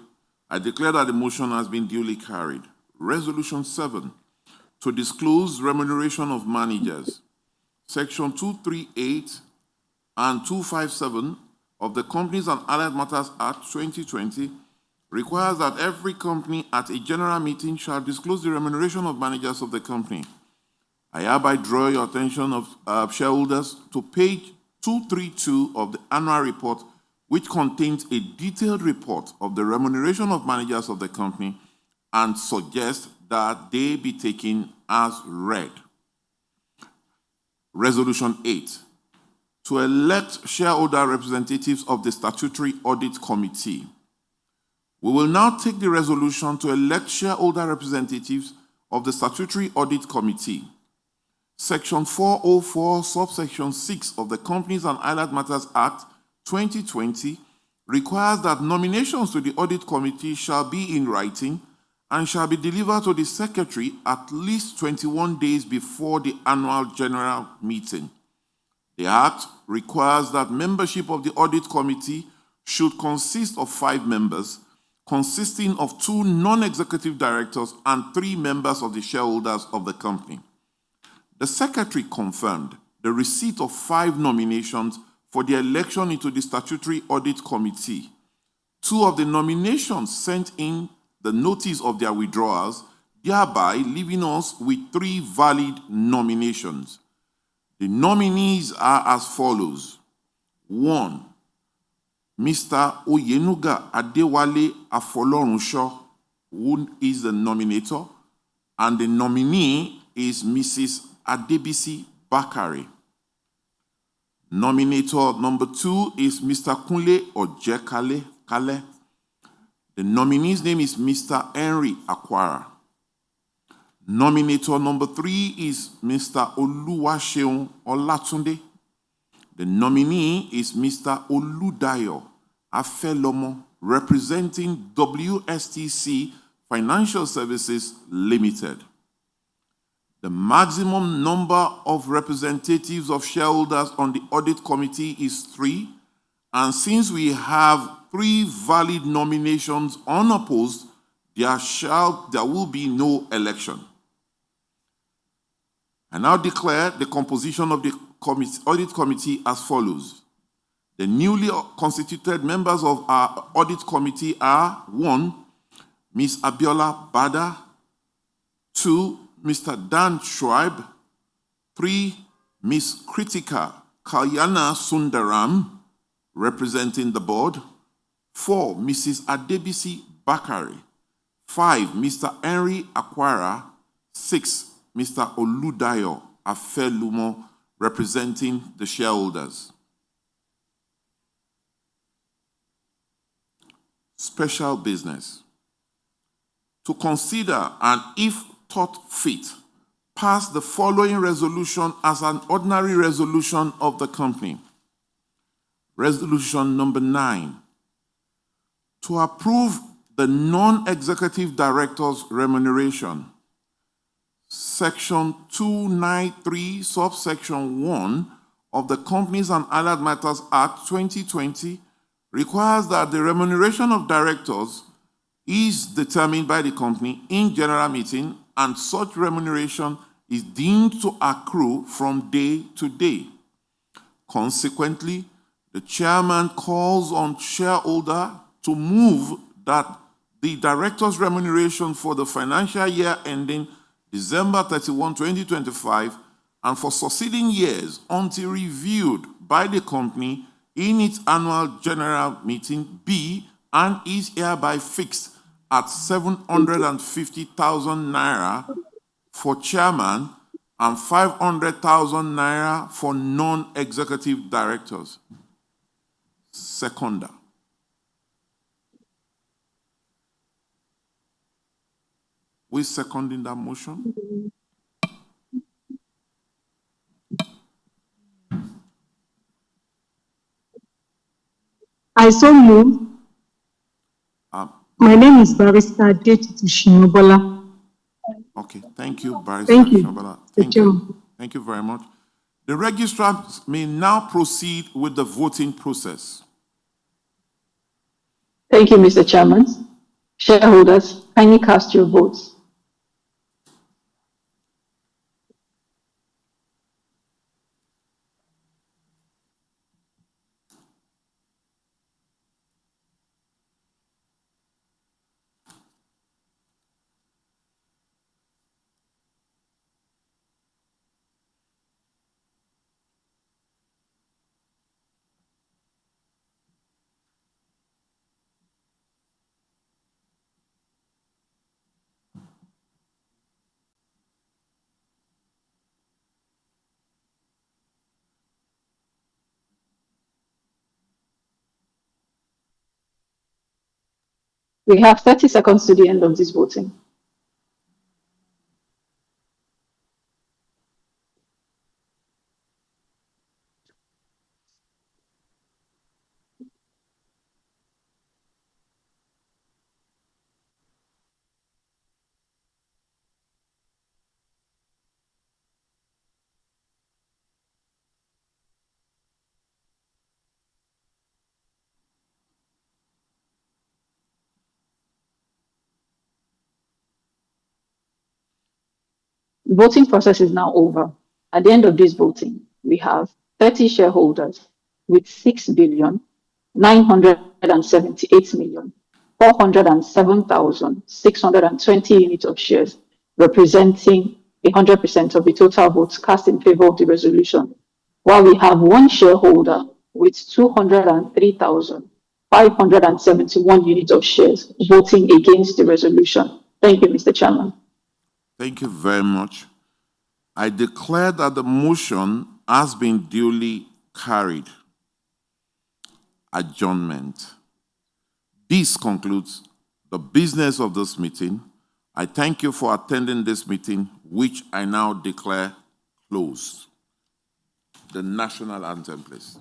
I declare that the motion has been duly carried. Resolution 7, to disclose remuneration of managers. Section 238 and 257 of the Companies and Allied Matters Act 2020 requires that every company at a general meeting shall disclose the remuneration of managers of the company. I hereby draw your attention of shareholders to page 232 of the annual report, which contains a detailed report of the remuneration of managers of the company, and suggest that they be taken as read. Resolution 8, to elect shareholder representatives of the Statutory Audit Committee. We will now take the resolution to elect shareholder representatives of the Statutory Audit Committee. Section 404, subsection 6 of the Companies and Allied Matters Act 2020 requires that nominations to the Audit Committee shall be in writing and shall be delivered to the Secretary at least 21 days before the annual general meeting. The Act requires that membership of the Audit Committee should consist of 5 members, consisting of 2 non-executive directors and 3 members of the shareholders of the company. The Secretary confirmed the receipt of 5 nominations for the election into the Statutory Audit Committee. 2 of the nominations sent in the notice of their withdrawals, thereby leaving us with 3 valid nominations. The nominees are as follows. 1, Mr. Oyenuga Adewale Afolorunsho, who is the nominator, and the nominee is Mrs. Adebisi Bakare. Nominator number 2 is Mr. Kunle Ojekale. The nominee's name is Mr. Henry Akwara. Nominator number 3 is Mr. Oluwaseun Olatunde. The nominee is Mr. Oludayo Afelomo, representing WSTC Financial Services Limited. The maximum number of representatives of shareholders on the Audit Committee is 3, and since we have 3 valid nominations unopposed, there will be no election. I now declare the composition of the Audit Committee as follows. The newly constituted members of our Audit Committee are 1, Ms. Abiola Bada, 2, Mr. Dan Schweib, 3, Ms. Kritika Kalyana Sundaram, representing the board, 4, Mrs. Adebisi Bakari, 5, Mr. Henry Akwara, 6, Mr. Oludayo Afelumo, representing the shareholders. Special business. To consider and, if thought fit, pass the following resolution as an ordinary resolution of the company. Resolution number 9. To approve the non-executive director's remuneration. Section 293, subsection 1 of the Companies and Allied Matters Act 2020 requires that the remuneration of directors is determined by the company in general meeting, and such remuneration is deemed to accrue from day to day. Consequently, the chairman calls on shareholder to move that the director's remuneration for the financial year ending December 31, 2025, and for succeeding years until reviewed by the company in its annual general meeting be and is hereby fixed at 750,000 naira for chairman and 500,000 naira for non-executive directors. Seconder. Who is seconding that motion? I so move. My name is Barrister Adetutu Shinobola. Okay, thank you, Barrister Thank you. Shinobola. Thank you. Thank you very much. The registrar may now proceed with the voting process. Thank you, Mr. Chairman. Shareholders, kindly cast your votes. We have 30 seconds to the end of this voting. The voting process is now over. At the end of this voting, we have 30 shareholders with 6,978,407,620 units of shares, representing 100% of the total votes cast in favor of the resolution, while we have one shareholder with 203,571 units of shares voting against the resolution. Thank you, Mr. Chairman. Thank you very much. I declare that the motion has been duly carried. Adjournment. This concludes the business of this meeting. I thank you for attending this meeting, which I now declare closed. The national anthem, please.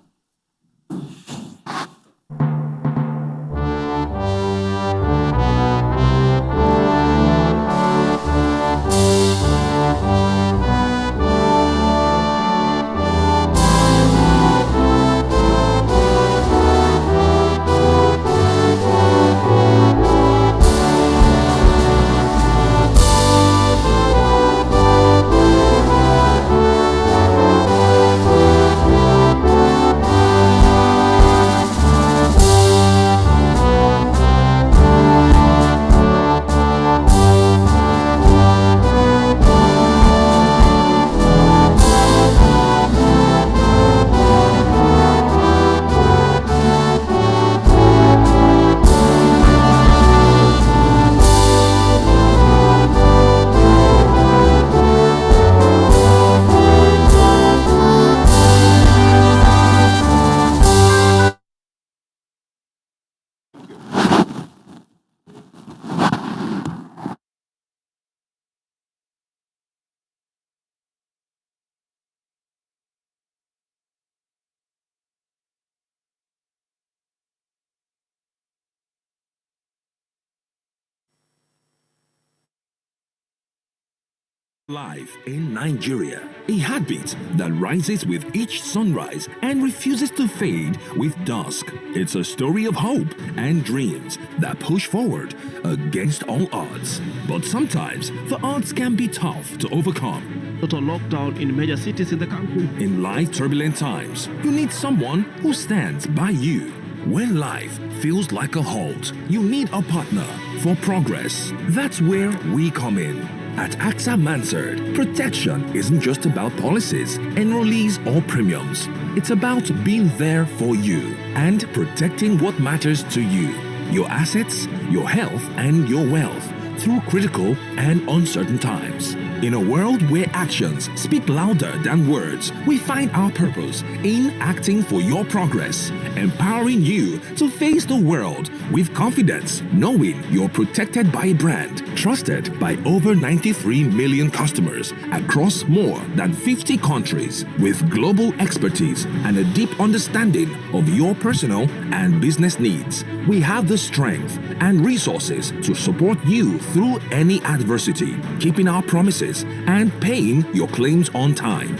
Life in Nigeria, a heartbeat that rises with each sunrise and refuses to fade with dusk. It's a story of hope and dreams that push forward against all odds. But sometimes the odds can be tough to overcome. Total lockdown in major cities in the country. In life turbulent times, you need someone who stands by you. When life feels like a halt, you need a partner for progress. That's where we come in. At AXA Mansard, protection isn't just about policies, enrollees, or premiums. It's about being there for you and protecting what matters to you, your assets, your health, and your wealth through critical and uncertain times. In a world where actions speak louder than words, we find our purpose in acting for your progress, empowering you to face the world with confidence, knowing you're protected by a brand trusted by over 93 million customers across more than 50 countries, with global expertise and a deep understanding of your personal and business needs. We have the strength and resources to support you through any adversity, keeping our promises and paying your claims on time.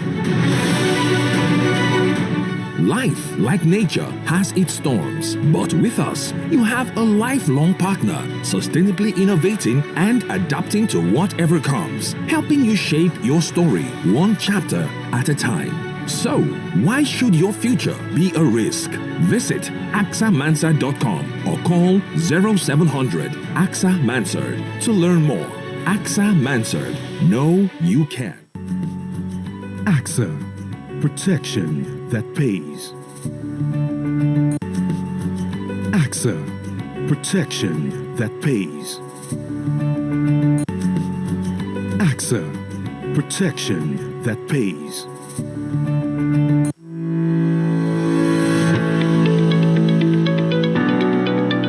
Life, like nature, has its storms, but with us, you have a lifelong partner, sustainably innovating and adapting to whatever comes, helping you shape your story one chapter at a time. So, why should your future be a risk? Visit axamansard.com or call 0700 AXA Mansard to learn more. AXA Mansard. Know you can. AXA. Protection that pays. AXA. Protection that pays. AXA. Protection that pays.